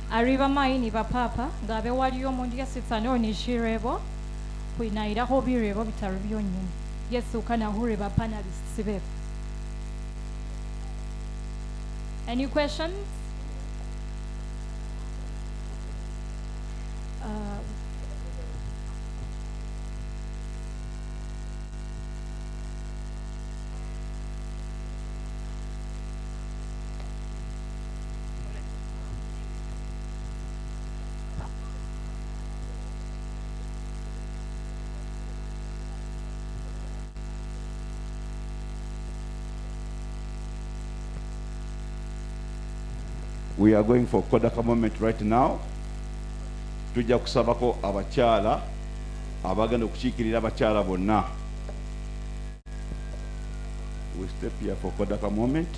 Arriva maini bapapa ngabe waliyo omuntu yasitsana onishirebo kwinairaho birebo bitaro byonyine yesu kana hure ba panelists befe. Any questions? We are going for Kodaka moment right now. Tujja kusabako abakyala abagenda okukiikirira abakyala bonna. We step here for Kodaka moment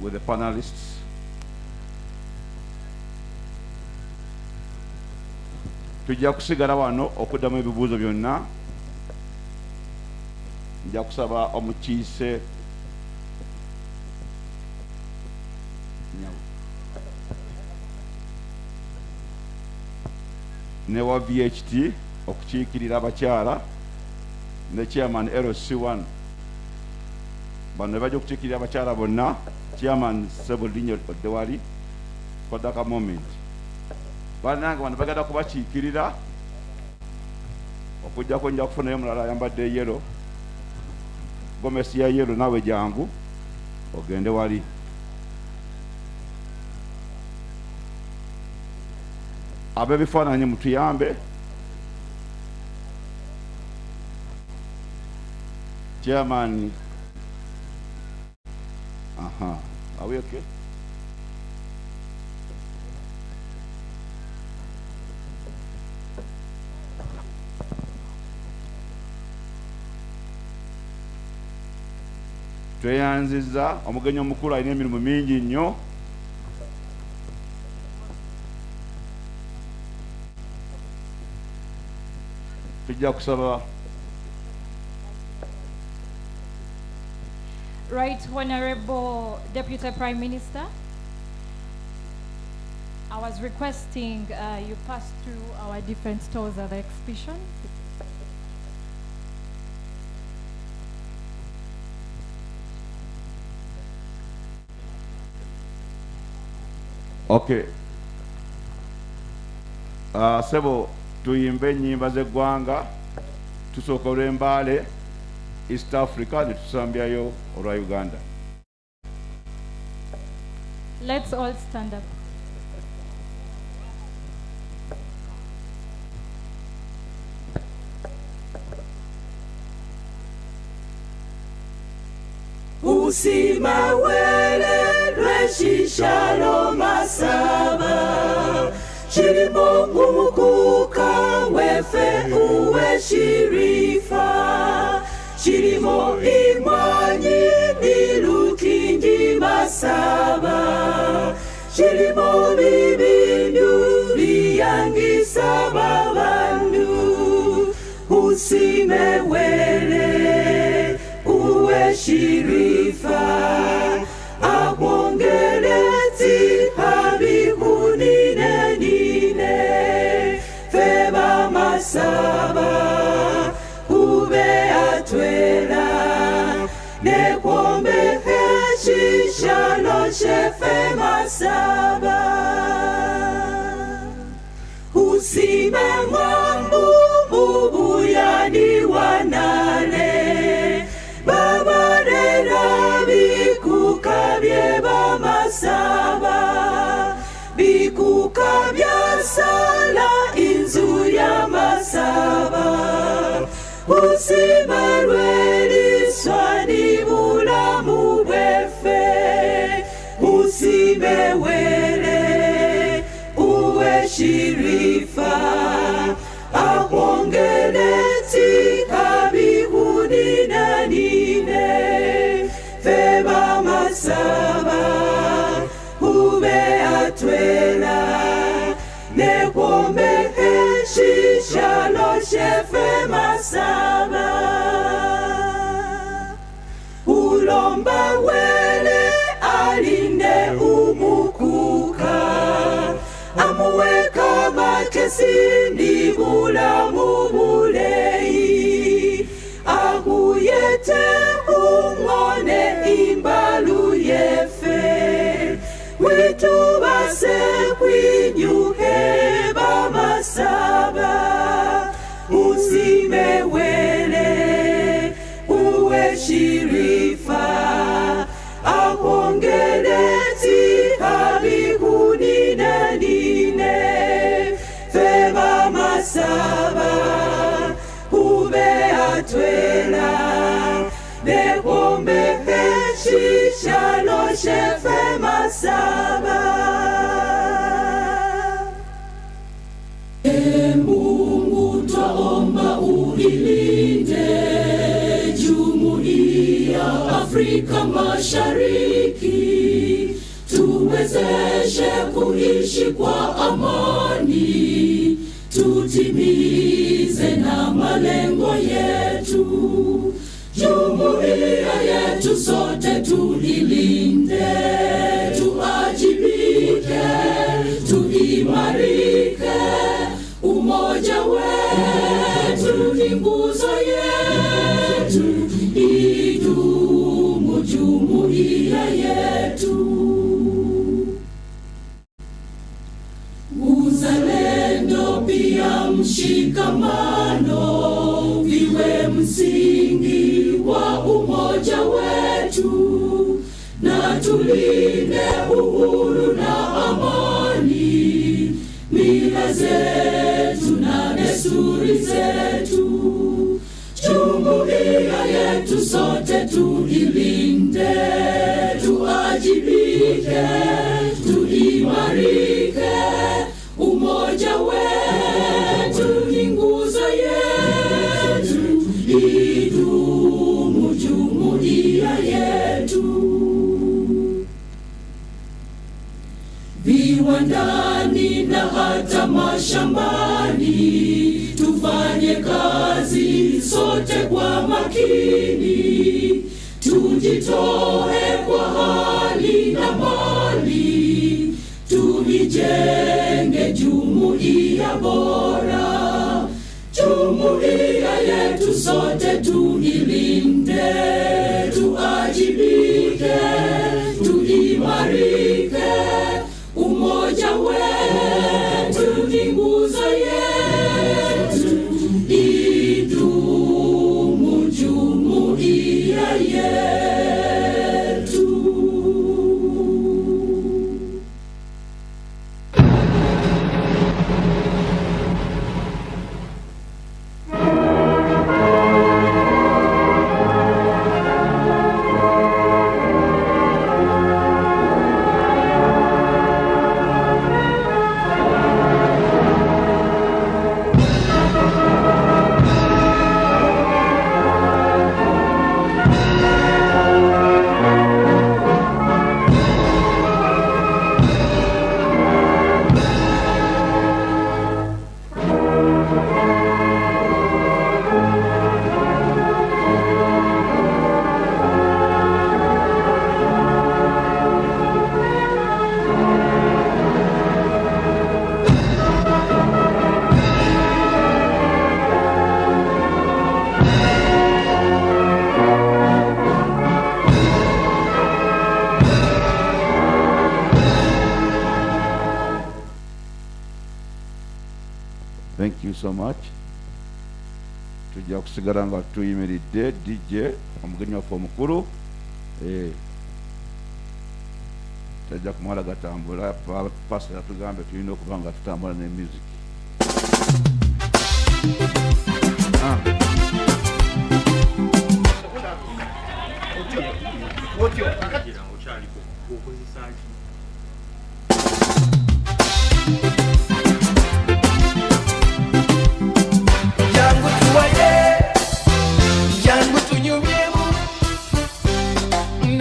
with the panelists. Tujja kusigala wano okuddamu ebibuuzo byonna. Nja kusaba omukiise ne wa VHT okukiikirira abakyala ne chairman LC1 bano bajja okukiikirira abakyala bonna. Chairman Sebulinyo Odewali Kodaka moment. Bannange bano bagenda kubakiikirira okujjako nja kufunayo mulala ayambadde yellow. Gomesi ya yellow nawe jangu ogende wali. Abebifaananyi mutuyambe. Chairman. Are we okay? Tweyanziza omugenyi omukulu alina emirimu mingi nnyo. Tujja kusaba Right Honorable Deputy Prime Minister, I was requesting you pass through our different stores of exhibition. Okay. Sebo tuyimbe ennyimba z'eggwanga tusooka olw'Embale East Africa ne tusambyayo olwa Uganda. Let's all stand up. Usimawele lweshishalo masaba Shirimo umukuka wefe uwe shirifa Shirimo imwanyi nilukingi masaba Shirimo bibindu biyangisa babandu Usimewele uwe shirifa Abongeleti habihunine nine Feba masaba ube atwela Nekwombe heshishalo shefe masaba Usime mwambu bubuyani wanale Babarera bikukabye bamasaba Bikukabya sala inzu ya masaba Usimarweli swani bulamu bwefe Usimewele uwe shirifa Akwongeleti kabihunina nine Feba masaba ube atwela Nekwombe heshishalo shefe masaba Ulomba wele alinde umukuka Amuweka makesindi bulamu buleyi Aguyete umone imbalu yefe Witubase kwinyuhe bamasaba Usimewele uwe shirifa Akwongeleti habihunine nine Feba masaba ube atwela Nekwombe heshishalo shefe masaba Afrika Mashariki, tuwezeshe kuishi kwa amani, tutimize na malengo yetu. Jumuiya yetu sote tuilinde, tuajibike, tuimarike. Umoja wetu ni nguzo yetu, idumu jumuiya yetu. Uzalendo pia mshikamano viwe msingi wa umoja wetu, na tulinde uhuru na amani, mila zetu na desturi zetu. Jumuiya yetu sote tuilinde, tuajibike, tuimarike. Umoja wetu ni nguzo yetu, idumu jumuiya yetu. Viwandani na hata mashambani, tufanye kazi sote kwa makini, tujitoe kwa hali na mali, tuijenge jumuiya bora. Jumuiya yetu sote tuilinde, tuajibike, tuimarike. Umoja wetu ni nguzo yetu, idumu jumuiya yetu. Thank you so much. Tujja kusigala nga tuyimiridde DJ omugenyi waffe omukulu tajja kumala gatambula pastor yatugambe tulina okuba nga tutambula ne music.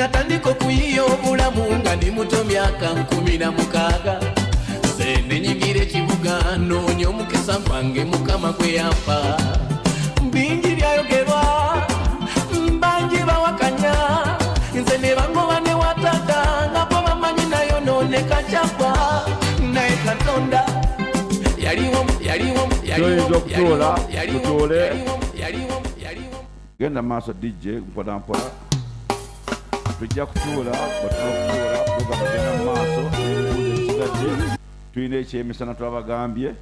Natandiko kuyiyo obulamu nga ndi muto myaka 16, sende nyigire kibuga noonya omukisa gwange mukama gwe yampa. Bingi byayogerwa bangi bawakanya, nze ne bangoba ne watata nga bo bamanyi nayonooneka kyapa, naye Katonda yaliwo. Genda maaso DJ mpola mpola. Tujja kutuula bagenda mu maaso ekigadde tulina ekyemisana twabagambye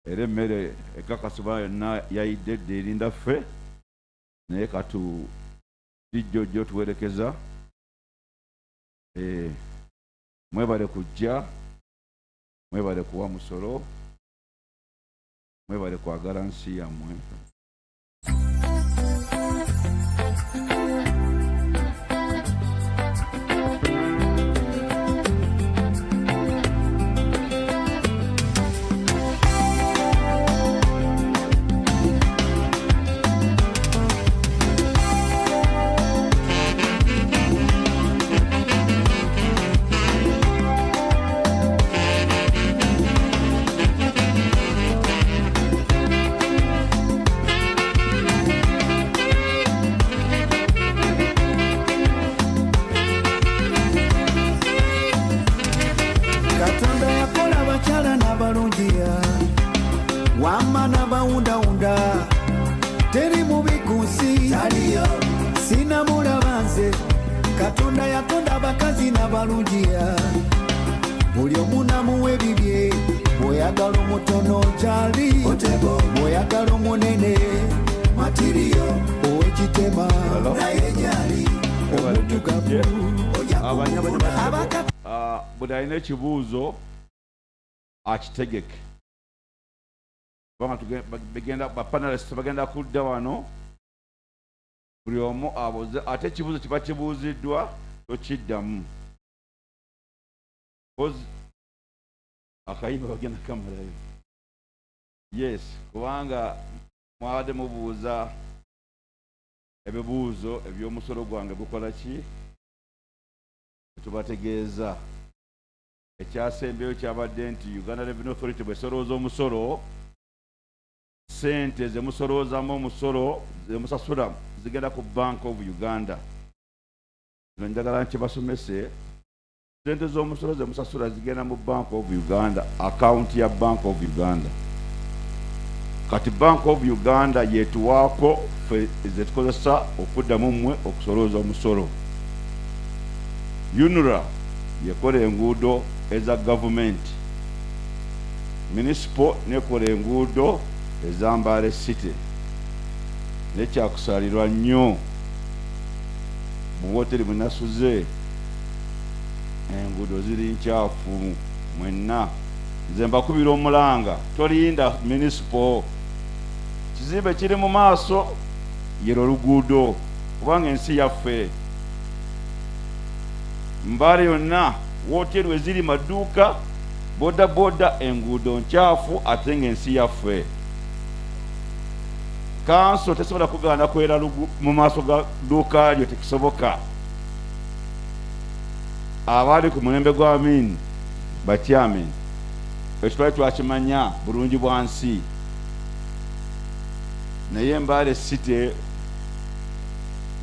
era emmere ekakasibwa yonna yayidde edde erinda ffe naye katu dijjojjo tuwerekeza mwebale kujja, mwebale kuwa musolo, mwebale kwagala nsi yammwe. katonda yatonda abakazi n'abalungiya buli omu namuwa ebibye bw'oyagala omutono kyali bw'oyagala omunene matiriyo ow'ekitema naye gyali omutugavu buli alina ekibuuzo akitegeke kubanga bapanelist bagenda kudda wano buli omu abuuze ate ekibuuzo kiba kibuuziddwa tokiddamu akayimba bagenda kamalayo yes kubanga mwabadde mubuuza ebibuuzo eby'omusolo gwange gukola ki tubategeeza ekyasembeyo kyabadde nti Uganda Revenue Authority bwesolooza omusolo sente zemusoloozamu omusolo zemusasula zigenda ku Bank of Uganda. Zino njagala nkibasomese sente z'omusolo zemusasula zigenda mu Bank of Uganda, account ya Bank of Uganda. Kati Bank of Uganda yetuwaako zetukozesa okuddamu mmwe okusolooza omusolo. UNRA yekola enguudo eza government, municipal nekola enguudo eza Mbale City. Nekyakusalirwa nnyo mu hoteri mwenasuze enguudo ziri nkyafu mwenna. Nze mbakubira omulanga tolinda municipal, kizimbe kiri mu maaso yero luguudo kubanga ensi yaffe. Mbale yonna hoteri weziri maduuka boda boda enguudo nkyafu ate ng'ensi yaffe. Kanso tesobola kugaana kwera mu maaso ga dduuka lyo, tekisoboka. Abaali ku mulembe gwa Amin batyamin ekitwali twakimanya bulungi bwa nsi, naye Mbale City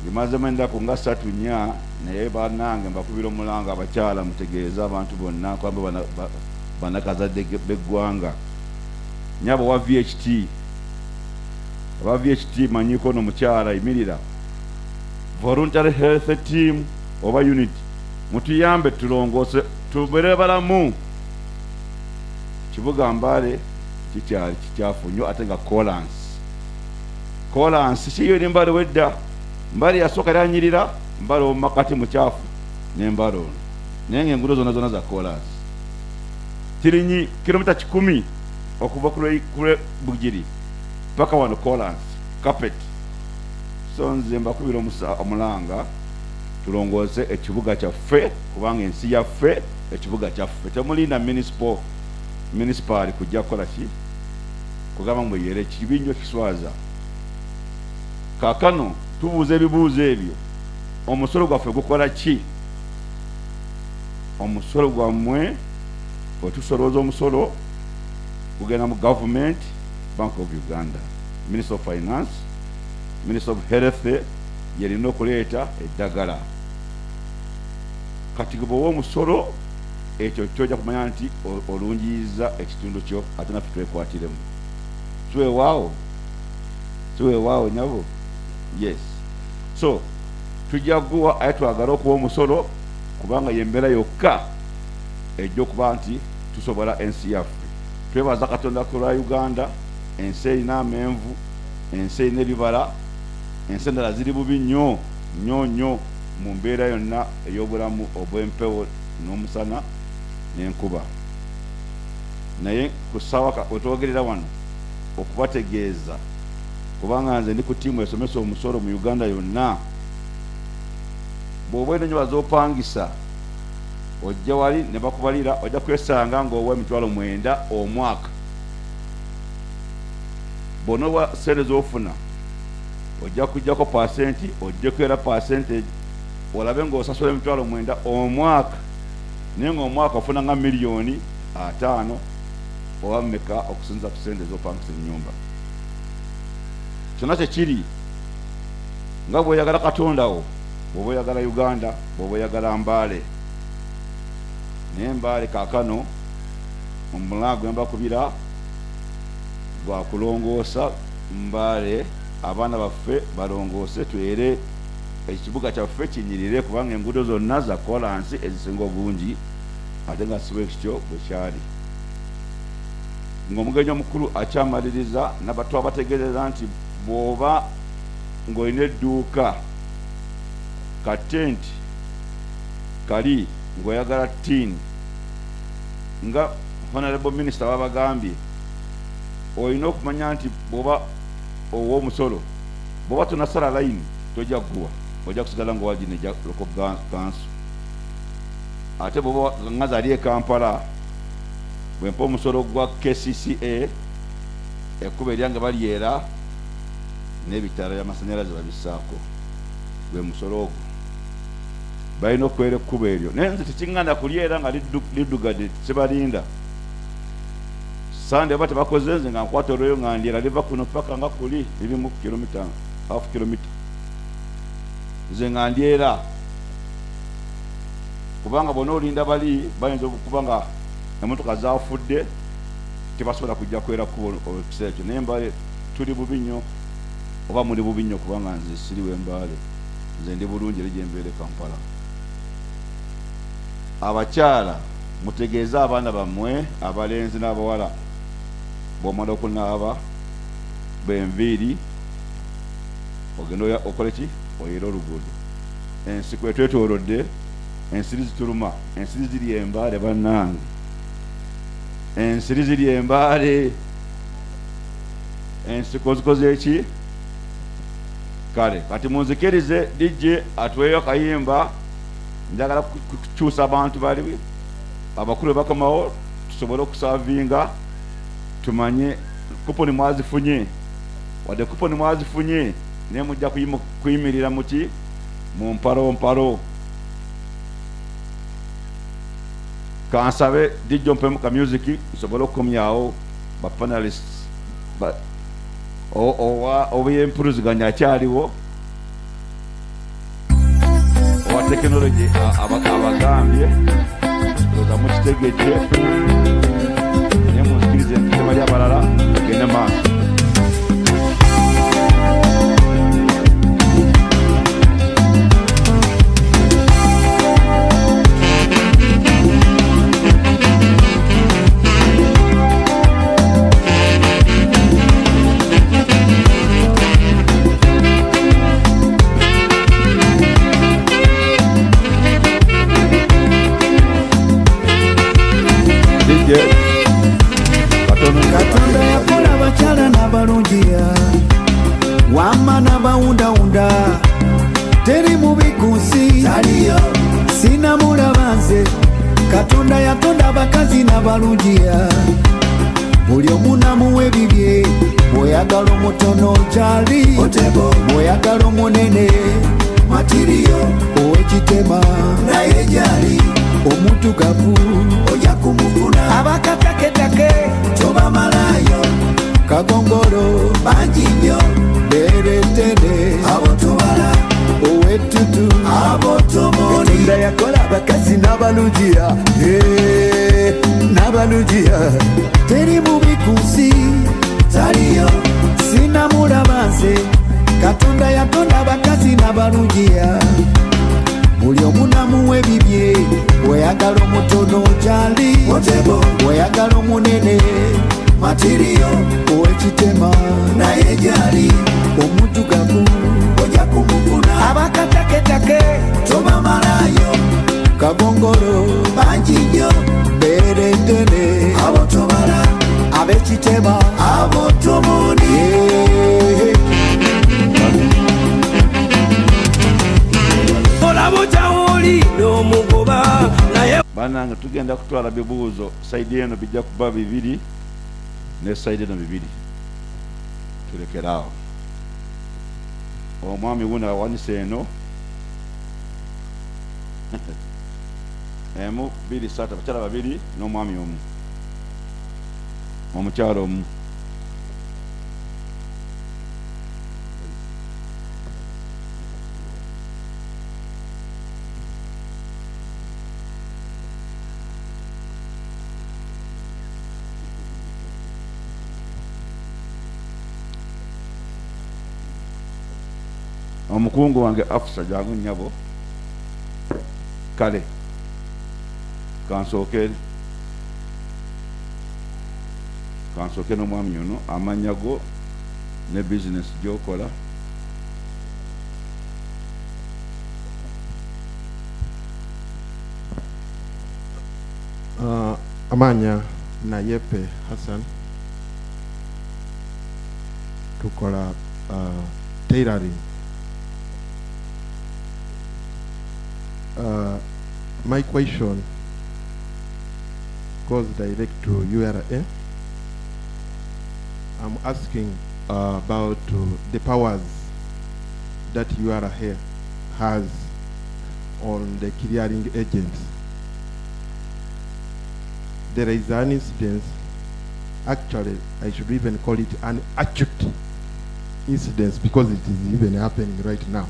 ngimazemu endako nga 3-4 naye bannange mbakubira omulanga abakyala mutegeeza abantu bonna kwamba banakazadde b'eggwanga. Nyabo wa VHT aba VHT manyiko no mukyala imirira voluntary health team oba unit mutuyambe tulongose tubere balamu. Kibuga Mbale kikyali kikyafu nnyo ate nga Collins kiyo eri Mbale wedda. Mbale yasooka lyanyirira Mbale omumakati mukyafu ne Mbale ono naye ng'enguudo zonna za Collins tirinyi kilomita 10 okuva kule Bugiri paka wano Collins carpet. So nze mbakubira omulanga tulongooze ekibuga kyaffe kubanga ensi yaffe ekibuga kyaffe. Temulinda municipal kujja kukola ki kugamba mweyere kibinjo kiswaza. Kaakano tubuuza ebibuuzo ebyo, omusolo gwaffe gukola ki? Omusolo gwammwe bwetusolooza omusolo gugenda mu government, Bank of Uganda, Minister of Finance, Minister of Health yerina okuleeta eddagala. Kati bw'owa omusolo ekyo kyojja kumanya nti olungiyiza ekitundu kyo ate naffe twekwatiremu. Tuweewaawo nyabo. Yes. So tujja kuguwa aye twagala okuwa omusolo kubanga yembeera yokka ejja okuba nti tusobola ensi yaffe. Twebaza Katonda ku lwa Uganda, ensi erina amenvu, ensi erina ebibala, ensi endala ziri bubi nnyo mu mbeera yonna ey'obulamu obw'empewo n'omusana n'enkuba. Naye ku ssaawa wetwogerera wano okubategeeza kubanga nze ndi ku ttiimu esomesa omusolo mu Uganda yonna. Bw'oba ennyo baz'opangisa ojja wali ne bakubalira ojja kwesanga ng'owa $9,000 omwaka. Bw'onoowa sente z'ofuna ojja kujjako pasenti, ojja kwera percentage olabe ng'osasula $9,000 omwaka, naye ng'omwaka ofuna nga $5,000,000 oba mmeka okusinza ku sente z'opangisa ennyumba. Kyonna kyekiri nga bw'oyagala Katonda wo, bw'oba oyagala Uganda, bw'oba oyagala Mbale. Naye Mbale kaakano omulanga gwe mbakubira gwa kulongoosa Mbale, abaana baffe balongoose twere ekibuga kyaffe kinyirire kubanga enguudo zonna za kolansi ezisinga obungi ate nga siwe kityo bwe kyali ng'omugenyi omukulu akyamaliriza nabatwa bategeereza nti bw'oba ng'olina edduuka ka tenti kali ng'oyagala tin nga honorable minister babagambye olina okumanya nti bw'oba ow'omusolo bw'oba tonasala layini tojja kuguwa ojja kusigala ng'owagina ejja local council ate bw'oba nga zali e Kampala bwempa omusolo gwa KCCA ekkuba eryange balyera n'ebitaala by'amasannyalaze babissaako gwe musolo ogwo balina okukwera ekkuba eryo naye nze tekiŋŋanda kulyera nga liddugadde sibalinda sande oba tebakoze nze nga nkwata olweyo nga ndyera liva kuno paka nga kuli lirimu kilomita half kilomita nze nga ndyera kubanga bona olinda bali bayinza okuba nga emotoka zafudde tebasobola kujja kwera kubo ekiseera ekyo naye Mbale tuli bubi nnyo oba muli bubi nnyo kubanga nze siriwe Mbale nze ndi bulungi eri gyembeere Kampala abakyala mutegeeze abaana bammwe abalenzi n'abawala bw'omala okunaaba b'enviiri ogenda okola ki oyera oluguudo ensiko etwetoolodde ensiri zituluma ensiri ziri Embale bannange ensiri ziri Embale ensiko zikoze eki kale kati munzikirize DJ atweyo akayimba njagala kukyusa abantu bali abakulu bakomawo tusobole okusavinga tumanye kuponi mwazifunye wadde kuponi mwazifunye naye mujja kuyimirira muki mu mpalo kansabe DJ mpemu ka music nsobole okukomyawo ba panelists oba empuliziganya akyaliwo owa tekinologi abagambye oza mukitegedde naye munzikirize entema lyabalala tugende maaso Katonda yakola abakyala n'abalungiya wamma n'abawundawunda teri mubi ku nsi taliyo sinamulaba nze Katonda yatonda abakazi n'abalungiya buli omu namuwa ebibye bw'oyagala omutono kyali bw'oyagala omunene matiriyo ow'ekitema naye gyali omutugavu ojja kumufuna abakataketake tobamalayo kagongolo bangi nnyo beretene abotobala ow'ettutu abotomoni Katonda yakola abakazi n'abalungiya n'abalungiya teri mubi ku nsi taliyo sinamulaba nze Katonda yatonda abakazi n'abalungiya buli omu namuwa ebibye bw'oyagala omutono kyali bw'oyagala omunene matiriyo ow'ekitema naye gyali omutugavu ojja kumufuna abakataketake tobamalayo kagongolo bangi nnyo beretene abotobala ab'ekitema abotomoni banange tugenda kutwala bibuuzo saidi eno bijja kuba 2 ne saidi eno 2 tulekeraawo omwami wuna awanise eno emu 2 3 abakyala 2 n'omwami omu omukyalo omu omukungu wange afisa jangu nnyabo kale kansooke n'omwami ono amannya go ne bizinesi gy'okola. Amanya Nayepe Hassan, tukola tailoring. My question goes direct to URA. I'm asking about the powers that URA has on the clearing agents. There is an incident, actually I should even call it an acute incident because it is even happening right now,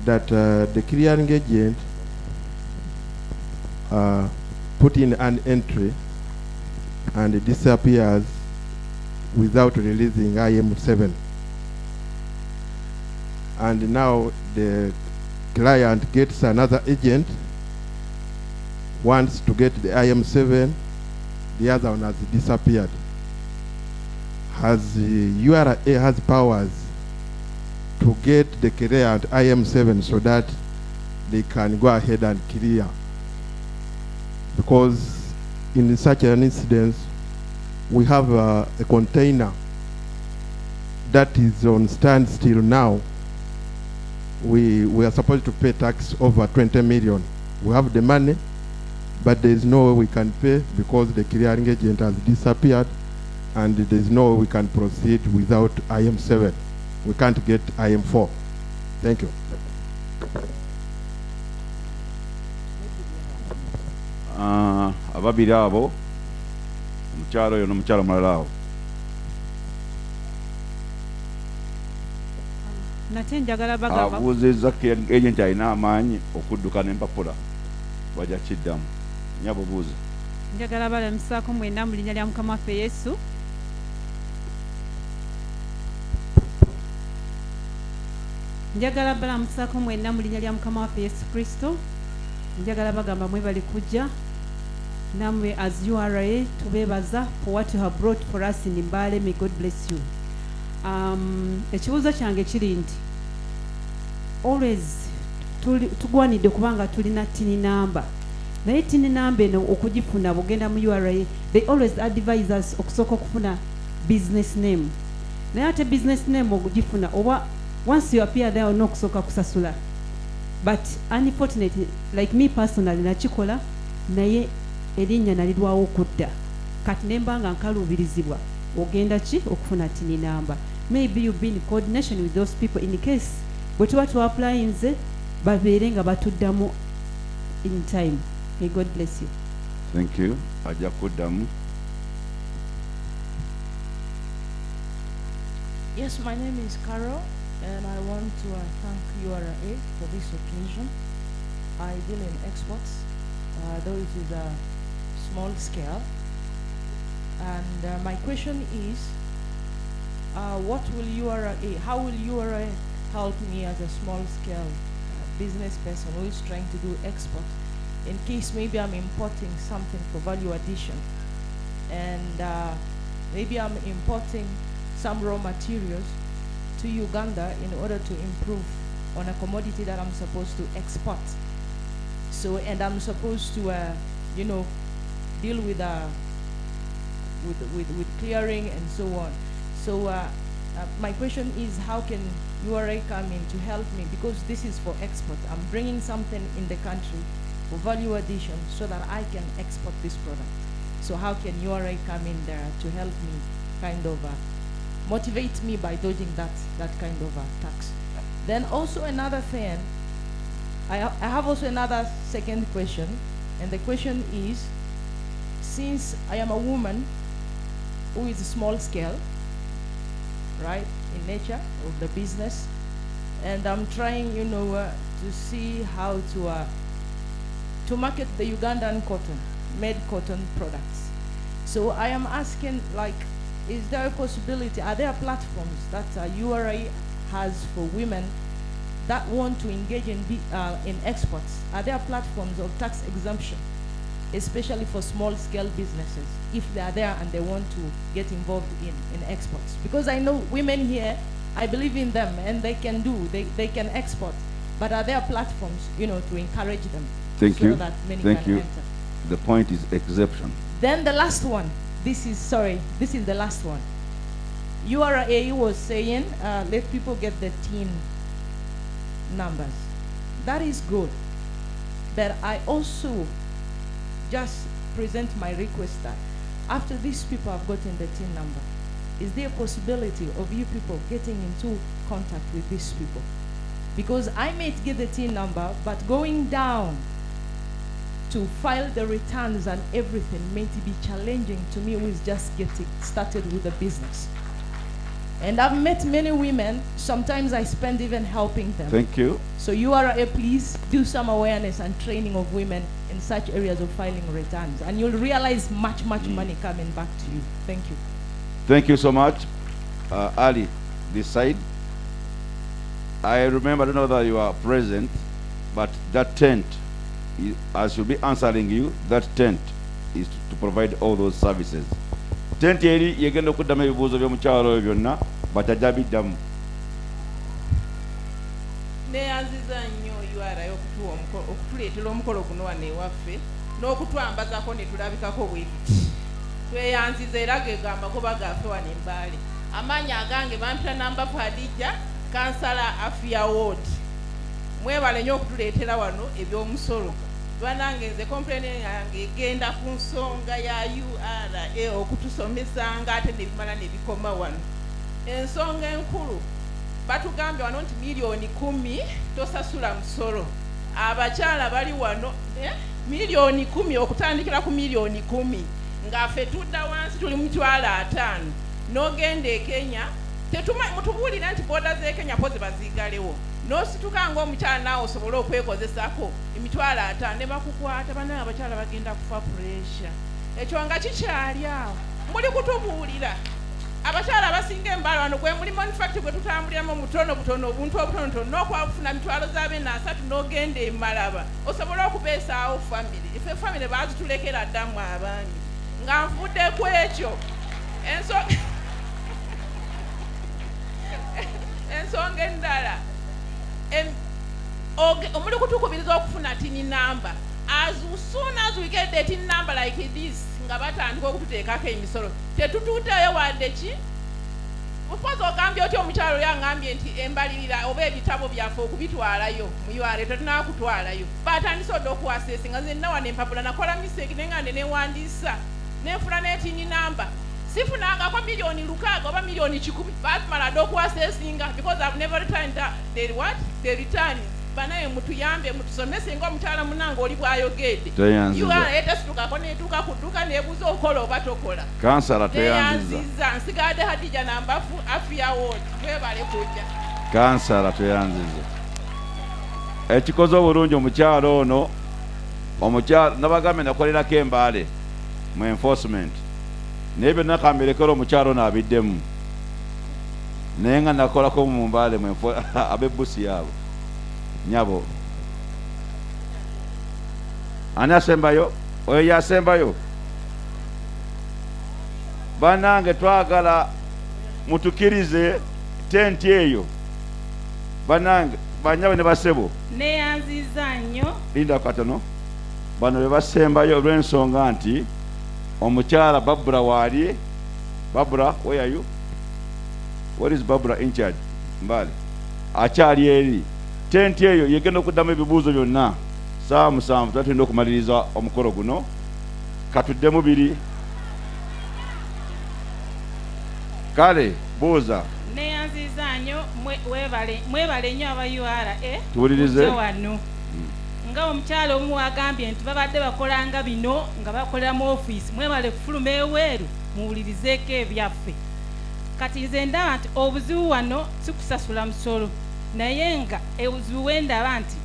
that the clearing agent put in an entry and it disappears without releasing IM7. And now the client gets another agent, wants to get the IM7, the other one has disappeared. Has URA has powers to get the client IM7 so that they can go ahead and clear? Because in such an incident, we have a container that is on standstill now. We are supposed to pay tax over 20 million. We have the money, but there is no way we can pay because the clearing agent has disappeared, and there is no way we can proceed without IM7. We can't get IM4. Thank you. Ababiri abo omukyalo oyo n'omukyalo mulala awo. Nate njagala bagamba abuuzizza agent alina amaanyi okudduka n'empapula wajja kiddamu. Nyabo buuza. Njagala balamusaako mwenna mu linnya lya Mukama waffe Yesu. Njagala balamusaako mwenna mu linnya lya Mukama waffe Yesu Kristo. Njagala bagamba mwebali kujja namwe as URA tubeebaza for what you have brought for us in Mbale. May God bless you. Ekibuuzo kyange kiri nti always tugwanidde kubanga tulina tini namba, naye tini namba eno okugifuna bugenda mu URA they always advise us okusooka okufuna business name, naye ate business name okugifuna oba once you appear there olina okusooka kusasula, but unfortunately like me personally nakikola naye erinnya nalirwawo okudda kati nemba nga nkaluubirizibwa ogenda ki okufuna tini namba. Maybe you've been in coordination with those people in case bwe tuba tu apply nze babeere nga batuddamu in time. May God bless you. Thank you. Ajja kuddamu. Yes, my name is Carol and I want to thank URA for this occasion. I deal in exports, though it is a small scale. And my question is, what will URA, how will URA help me as a small scale business person who is trying to do export in case maybe I'm importing something for value addition and maybe I'm importing some raw materials to Uganda in order to improve on a commodity that I'm supposed to export. So, and I'm supposed to, you know, deal with clearing and so on. So my question is, how can URA come in to help me, because this is for export. I'm bringing something in the country for value addition so that I can export this product. So how can URA come in there to help me kind of motivate me by dodging that kind of tax? Then also another thing, I have also another second question, and the question is, since I am a woman who is small scale, right, in nature of the business, and I'm trying, you know, to see how to market the Ugandan cotton, made cotton products. So I am asking, like, is there a possibility, are there platforms that URA has for women that want to engage in exports? Are there platforms of tax exemption, especially for small-scale businesses, if they are there and they want to get involved in exports? Because I know women here, I believe in them, and they can export. But are there platforms, to encourage them? Thank so you. That many Thank can you. enter? The point is exception. Then the last one. This is the last one. URA was saying, let people get the TIN numbers. That is good. But I also just present my request that after these people have gotten the TIN number, is there a possibility of you people getting into contact with these people? Because I may get the TIN number, but going down to file the returns and everything may be challenging to me who is just getting started with the business. And I've met many women, sometimes I spend even helping them. Thank you. So URA, please do some awareness and training of women in such areas of filing returns, and you'll realize much money coming back to you. Thank you. Thank you so much. Ali, this side. I remember, I don't know that you are present, but that tent, as you'll be answering you, that tent is to provide all those services. Tent eri yegenda okuddamu ebibuuzo by'omukyalo ebyo byonna batajja biddamu. Neyanziza nnyo URA okutuleetera omukolo guno wano ewaffe n'okutwambazako ne tulabikako bwe biti. Tweyanziza era ge gamagoba gaffe wano Embaale. Amaanyi agange bampita namba Fadija, kansala Afia Ward. Mwebale nnyo okutuleetera wano eby'omusolo. Banange nze kompleni yange egenda ku nsonga ya URA okutusomesanga ate ne bimala ne bikoma wano. Ensonga enkulu batugambye wano nti miliyoni 10 tosasula musolo. Abakyala bali wano miliyoni 10 okutandikira ku miliyoni 10 ngaffe tudda wansi tuli mitwalo 5 n'ogenda e Kenya mutubuulira nti booda z'e Kenya pozi baziigalewo n'osituka ng'omukyala naawe osobole okwekozesako emitwalo 5 ne bakukwata banaye abakyala bagenda kufa puresha. Ekyo nga kikyali awo muli kutubuulira abakyala abasinga Embaale wano gwe mulimu infact gwe tutambuliramu butono obuntu obutonotono n'okwafuna mitwalo z'abena 3 n'ogenda e Malaba osobola okubeesaawo famire. Ife famire baazitulekera ddamu abaami nga nvudde ku ekyo ensonga endala omuli kutukubiriza okufuna TIN number. As soon as we get the TIN number like this, nga batandika okututeekako emisolo tetutuuteyo wadde ki mukozi ogambye otyo omukyalo yangambye nti embalirira oba ebitabo byaffe okubitwalayo mu URA tetunakutwalayo batandise odde okuwaseesinga zenna wano empapula nakola mistake nengande newandiisa nenfuna ne TIN number sifunangako miliyoni 6 oba miliyoni 10 batumala dde okuwaseesinga because I've never returned the return. Banaye mutuyambe mutusomese ng'omukyala munange oli bw'ayogedde URA etasitukako neetuuka ku dduuka neebuuza okola oba tokola. Kansala tweyanziza. Nsigadde Hadija Nambafu Afia Ward twebale kujja. Kansala tweyanziza. Ekikoze obulungi omukyalo ono nabagambe nakolerako Embaale mu enforcement naye byonna kamberekera omukyalo ono abiddemu naye nga nakolako mu Mbaale ab'ebbusi yaabo nyabo. Ani asembayo? Oyo yasembayo. Banange twagala mutukirize tenti eyo. Banange banyawe ne basebo. Neyanziza nnyo. Linda katono. Bano be basembayo olw'ensonga nti omukyala Barbara wali. Barbara, where are you? What is Barbara in charge? Mbali. Akyali eri. Tenti eyo yegenda okuddamu ebibuuzo byonna saa 7 twatenda okumaliriza omukolo guno katuddemu 2 kale buuza. Neyanziza nnyo mwebale nnyo aba URA tuwulirize wano nga omukyala omu wagambye nti babadde bakolanga bino nga bakolera mu ofiisi mwebale kufuluma eweeru muwulirizeeko ebyaffe. Kati nze ndaba nti obuzibu wano si kusasula musolo naye nga ebuzibu wendaba nti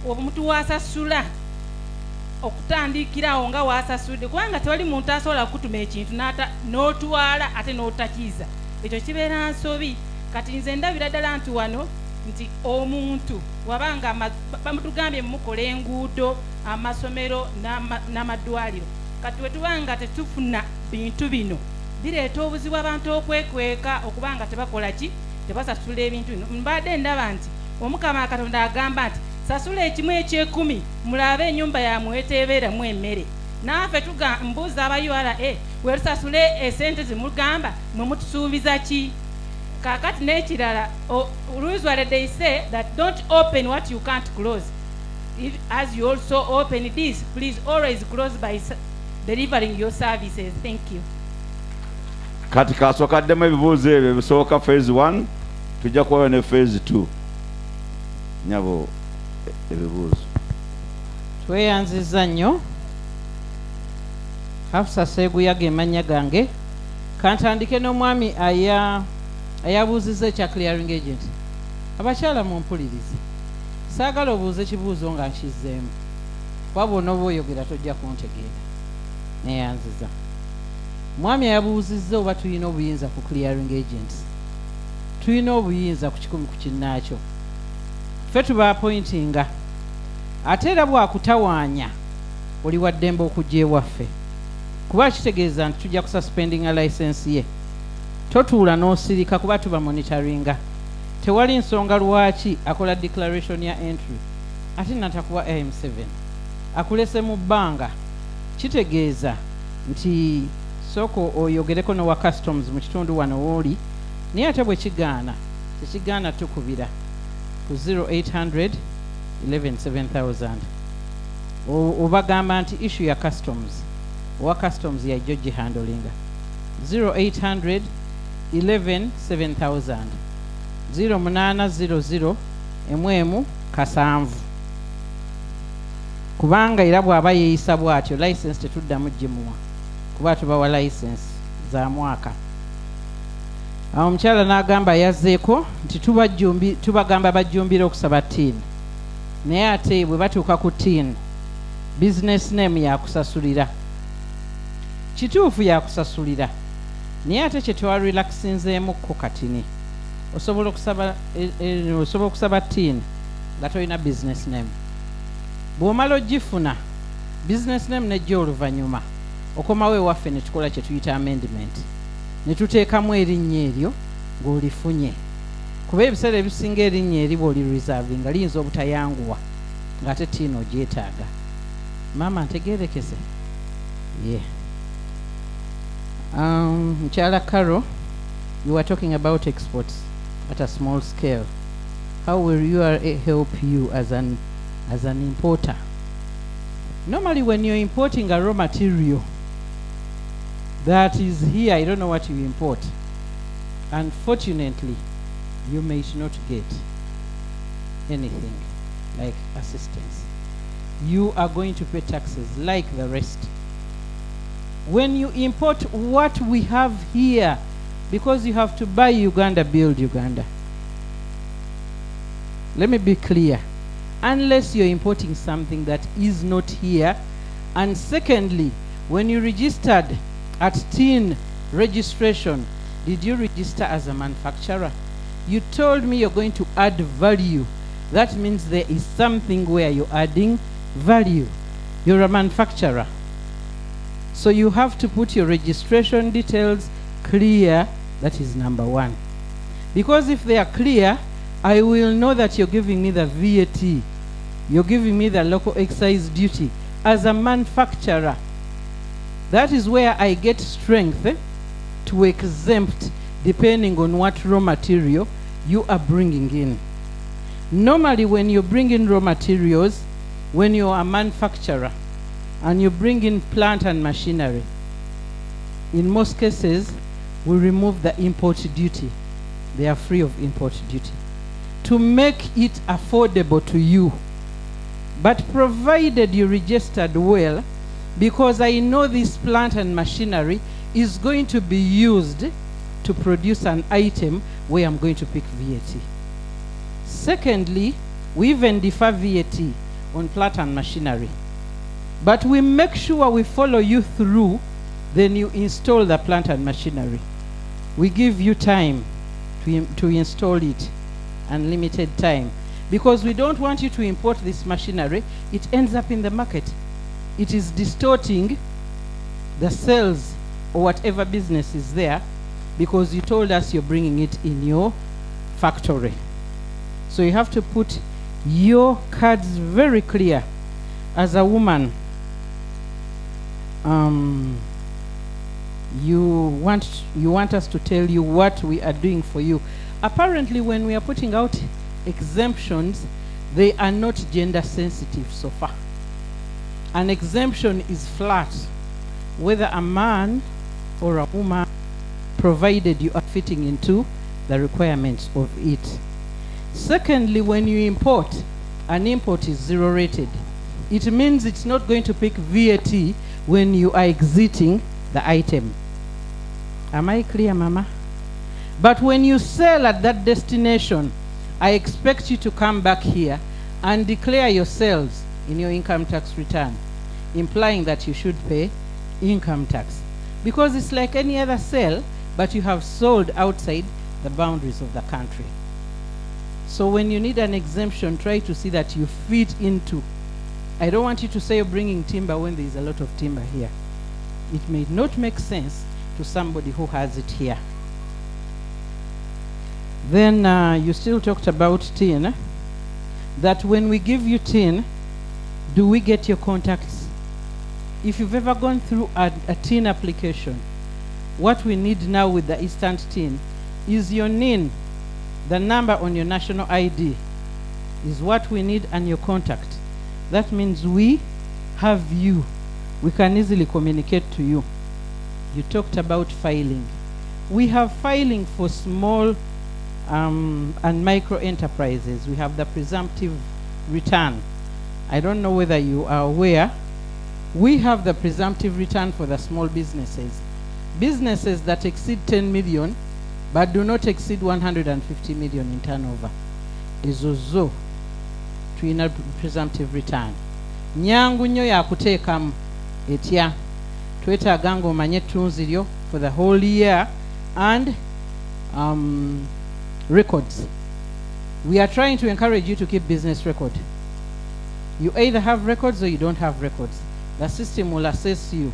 omuntu wasasula okutandikirawo nga wasasudde kubanga tewali muntu asobola kukutuma ekintu n'otwala ate n'otakiiza ekyo kibeera nsobi kati nze ndabira ddala nti wano nti omuntu wabanga bamutugambye mukola enguudo amasomero n'amadwaliro kati wetubanga tetufuna bintu bino bireeta obuzibu abantu okwekweka okubanga tebakola ki tebasasula ebintu bino. Mbadde ndaba nti Omukama Katonda agamba nti sasula ekimu ekyekumi mulabe ennyumba yammwe eteebeeramu emmere. Naffe mbuuza aba URA we tusasule esente zimugamba mwe mutusuubiza ki? Kakati n'ekirala usually they say that don't open what you can't close. As you also open this, please always close by delivering your services. Thank you. Kati kasookaddemu ebibuuzo ebyo bisooka phase 1 tujja kubayo ne phase 2. Nyabo ebibuuzo. Tweyanziza nnyo. Hafsa Seguya gemanya gange. Kantandike n'omwami ayabuuzizza ekya clearing agent. Abakyala mumpulirize. Saagala obuuze kibuuzo nga nkizzeemu. Waba onooba oyogera tojja kuntegeera. Neyanziza. Mwami yabuuzizza oba tulina obuyinza ku clearing agents. Tulina obuyinza ku kikumi ku kinnaakyo. Ffe tuba appointinga. Ate era bwakutawaanya oli wa ddembe okujja ewaffe. Kuba kitegeeza nti tujja kususpendinga license ye. Totuula n'osirika kuba tuba monitoringa. Tewali nsonga lwaki akola declaration ya entry ate natakuwa AM7 akulese mu bbanga. Kitegeeza nti soko oyogereko n'owa customs mu kitundu wano wooli naye ate bwe kigaana tekigaana tukubira ku 0800 11 7000 obagamba nti issue ya customs owa customs ya George handlinga 0800 11 7000 0800 emwemu kasanvu. Kubanga era bw'aba yeeyisa bw'atyo license tetuddamu gimuwa kuba tubawa license za mwaka. Awo omukyala n'agamba yazzeeko nti tubagamba bajjumbira okusaba tin naye ate bwe batuuka ku tin business name yakusasulira. Kituufu yakusasulira naye ate kye twalirelaxinzeemukko katini osobola okusaba tin nga tolina business name. Bw'omala ogifuna business name nejja oluvannyuma okomawo ewaffe ne tukola kye tuyita amendment ne tuteekamu erinnya eryo ng'olifunye. Kuba ebiseera ebisinga erinnya eri bw'oli nga liyinza obutayanguwa ng'ate tin ogyetaaga. Maama ntegeerekese? Mchala Carol, you were talking about exports at a small scale. How will URA help you as an importer? Normally when you're importing a raw material that is here, I don't know what you import. Unfortunately, you may not get anything like assistance. You are going to pay taxes like the rest. When you import what we have here, because you have to buy Uganda, build Uganda. Let me be clear. Unless you're importing something that is not here, and secondly, when you registered at tin registration, did you register as a manufacturer? You told me you're going to add value. That means there is something where you're adding value. You're a manufacturer. So you have to put your registration details clear. That is number one. Because if they are clear, I will know that you're giving me the VAT. You're giving me the local excise duty as a manufacturer. That is where I get strength to exempt depending on what raw material you are bringing in. Normally when you bring in raw materials, when you're a manufacturer and you bring in plant and machinery, in most cases we remove the import duty. They are free of import duty to make it affordable to you. But provided you registered well, because I know this plant and machinery is going to be used to produce an item where I'm going to pick VAT. Secondly, we even defer VAT on plant and machinery. But we make sure we follow you through, then you install the plant and machinery. We give you time to install it, unlimited time. Because we don't want you to import this machinery. It ends up in the market. It is distorting the sales or whatever business is there, because you told us you're bringing it in your factory. So you have to put your cards very clear. As a woman, you want us to tell you what we are doing for you. Apparently, when we are putting out exemptions, they are not gender sensitive so far. An exemption is flat, whether a man or a woman, provided you are fitting into the requirements of it. Secondly, when you import, an import is zero rated. It means it's not going to pick VAT when you are exiting the item. Am I clear, Mama? But when you sell at that destination, I expect you to come back here and declare your sales in your income tax return, implying that you should pay income tax. Because it's like any other sale, but you have sold outside the boundaries of the country. So when you need an exemption, try to see that you fit into. I don't want you to say you're bringing timber when there is a lot of timber here. It may not make sense to somebody who has it here. Then you still talked about tin. That when we give you tin, do we get your contacts? If you've ever gone through a tin application, what we need now with the instant tin is your NIN, the number on your national ID is what we need, and your contact. That means we have you. We can easily communicate to you. You talked about filing. We have filing for small and micro enterprises. We have the presumptive return. I don't know whether you are aware. We have the presumptive return for the small businesses. Businesses that exceed 10 million but do not exceed 150 million in turnover. Izozo tuina presumptive return. Nyangu nnyo ya kuteekamu etya twetaaga ng'omanye ettunzi lyo for the whole year and records. We are trying to encourage you to keep business record. You either have records or you don't have records. The system will assess you.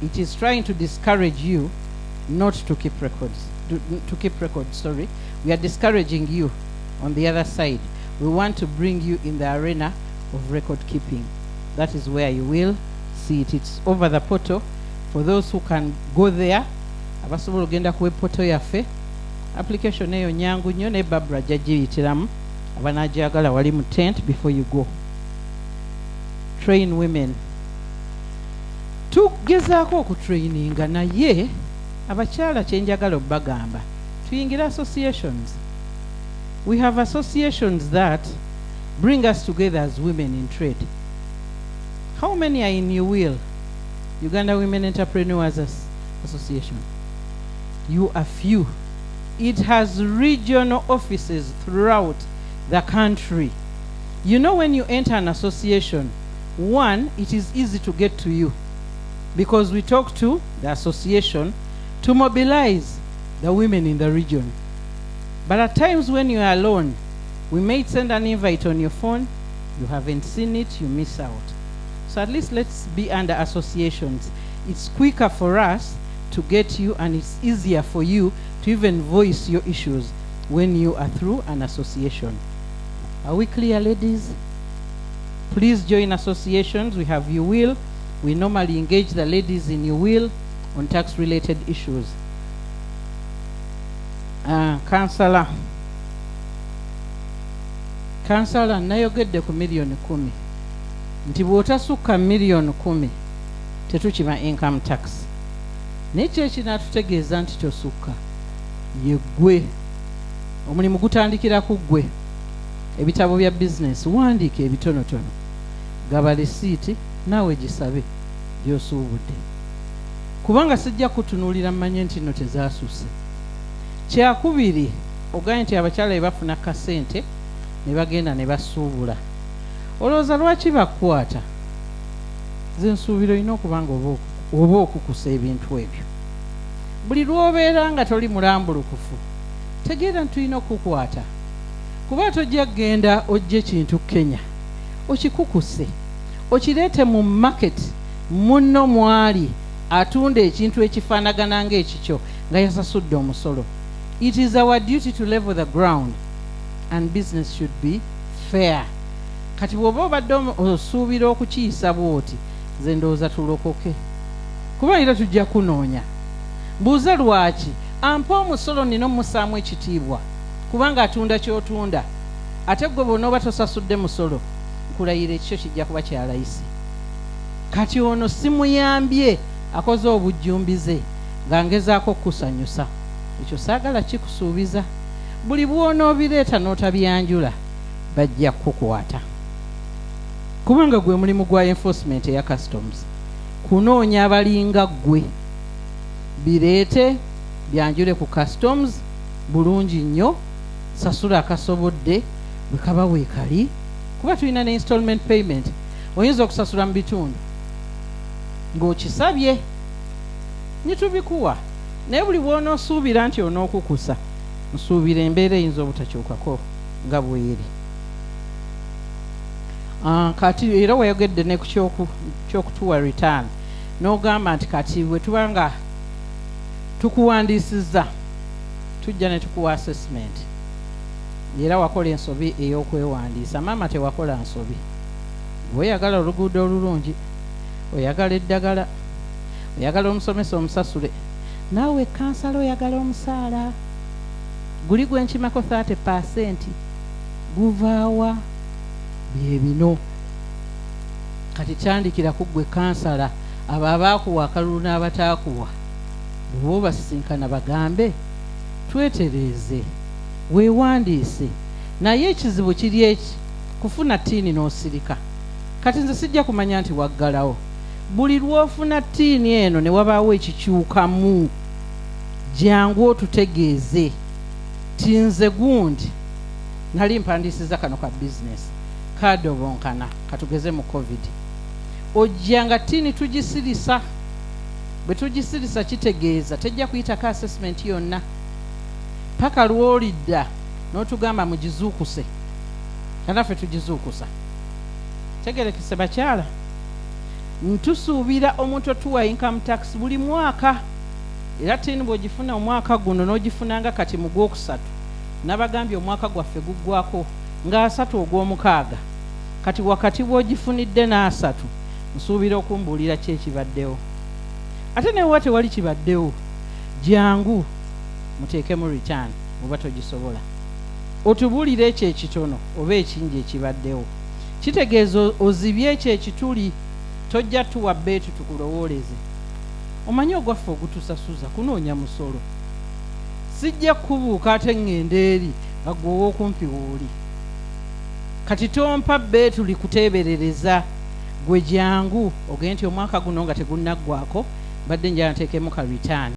It is trying to discourage you not to keep records. To keep records, sorry. We are discouraging you on the other side. We want to bring you in the arena of record keeping. That is where you will see it. It's over the portal. For those who can go there, abasobola ogenda ku web portal yaffe. Application eyo nyangu nnyo ne Barbara jagiyitiramu abanajagala wali mu tent before you go. Train women. Tugezaako okutraininga naye abakyala kyenjagala obbagamba tuyingira associations. We have associations that bring us together as women in trade. How many are in your will? Uganda Women Entrepreneurs Association. You are few. It has regional offices throughout the country. You know, when you enter an association, one, it is easy to get to you because we talk to the association to mobilize the women in the region. But at times when you are alone, we may send an invite on your phone, you haven't seen it, you miss out. So at least let's be under associations. It's quicker for us to get you, and it's easier for you to even voice your issues when you are through an association. Are we clear, ladies? Please join associations. We have You Will. We normally engage the ladies in You Will on tax-related issues. Councillor nayogedde ku million 10 nti bw'otasukka million 10 tetukima income tax. Naye kyeki n'atutegeeza nti tosukka ye ggwe. Omulimu gutandikira ku ggwe. Ebitabo bya business wandiika ebitonotono, gaba lisiiti naawe gisabe gy'osuubudde, kubanga sijja kutunuulira mmanye nti nno tezaasusse. Kyakubiri oganye nti abakyala be bafuna kasente ne bagenda ne basuubula. Olowooza lwaki bakwata? Nze nsuubira olina okuba nga oba okukusa ebintu ebyo. Buli lw'obeera nga toli mulambulukufu, tegeera ntulina okukwata kuba tojja kgenda ojje kintu Kenya okikukuse okireete mu market munno mwali atunda ekintu ekifaanagana ng'ekikyo nga yasasudde omusolo. It is our duty to level the ground and business should be fair. Kati bw'oba obadde osuubira okukiyisa bw'oti nze ndowooza tulokoke kuba era tujja kunoonya mbuuza lwaki ampa omusolo nina omusaamu ekitiibwa kubanga atunda ky'otunda ate gwe bw'onooba tosasudde musolo nkulayira ekikyo kijja kuba kya layisi. Kati ono simuyambye akoze obujjumbize nga ngezaako kukusanyusa ekyo saagala kikusuubiza buli bw'onoobireeta n'otabyanjula bajja kukukwata kubanga gwe mulimu gwa enforcement eya customs kunoonya abalinga ggwe bireete byanjule ku customs bulungi nnyo sasula akasobodde bwe kaba weekali kuba tulina ne installment payment oyinza okusasula mu bitundu ng'okisabye nitubikuwa naye buli bw'onoosuubira nti onookukusa nsuubira embeera eyinza obutakyukako nga bweri. Kati era wayogedde ne ku kyokutuwa return n'ogamba nti kati bwe tuba nga tukuwandiisizza tujja ne tukuwa assessment era wakola ensobi ey'okwewandiisa. Maama tewakola nsobi. Oyagala oluguudo olulungi, oyagala eddagala, oyagala omusomesa omusasule, naawe kansala oyagala omusaala guli gwenkimako 30% guvaawa bye bino. Kati kyandikira ku ggwe kansala abo abaakuwa akalulu n'abataakuwa bw'oba obasisinkana bagambe twetereeze weewandiise. Naye ekizibu kiri eki kufuna ttiini n'osirika. Kati nze sijja kumanya nti waggalawo buli lw'ofuna ttiini eno ne wabaawo ekikyukamu jangu otutegeeze ti nze gundi nali mpandiisiza kano ka bizinesi kaadi obonkana katugeze mu covid ojja nga ttiini tugisirisa. Bwe tugisirisa kitegeeza tejja kuyitako assessment yonna paka lw'olidda n'otugamba mugizuukuse kanaffe tugizuukusa. Tegerekese bakyala ntusuubira omuntu otuwa income tax buli mwaka era ttiini bw'ogifuna omwaka guno n'ogifunanga kati mu gwokusatu nabagambye omwaka gwaffe guggwako nga 3 ogw'omukaaga kati wakati bw'ogifunidde n'3 nsuubira okumbuulira ki ekibaddewo ate newa tewali kibaddewo jangu muteekemu return oba togisobola otubuulire ekyo ekitono oba ekingi ekibaddewo kitegeeza ozibye ekyo ekituli tojja tuwa bbeetu tukulowooleze. Omanyi ogwaffe ogutusasuza kunoonya musolo sijja kubuuka ate ŋŋenda eri nga gwe ow'okumpi wooli. Kati tompa bbeetu likuteeberereza gwe jangu ogende nti omwaka guno nga tegunnaggwako badde njala nteekemu ka return.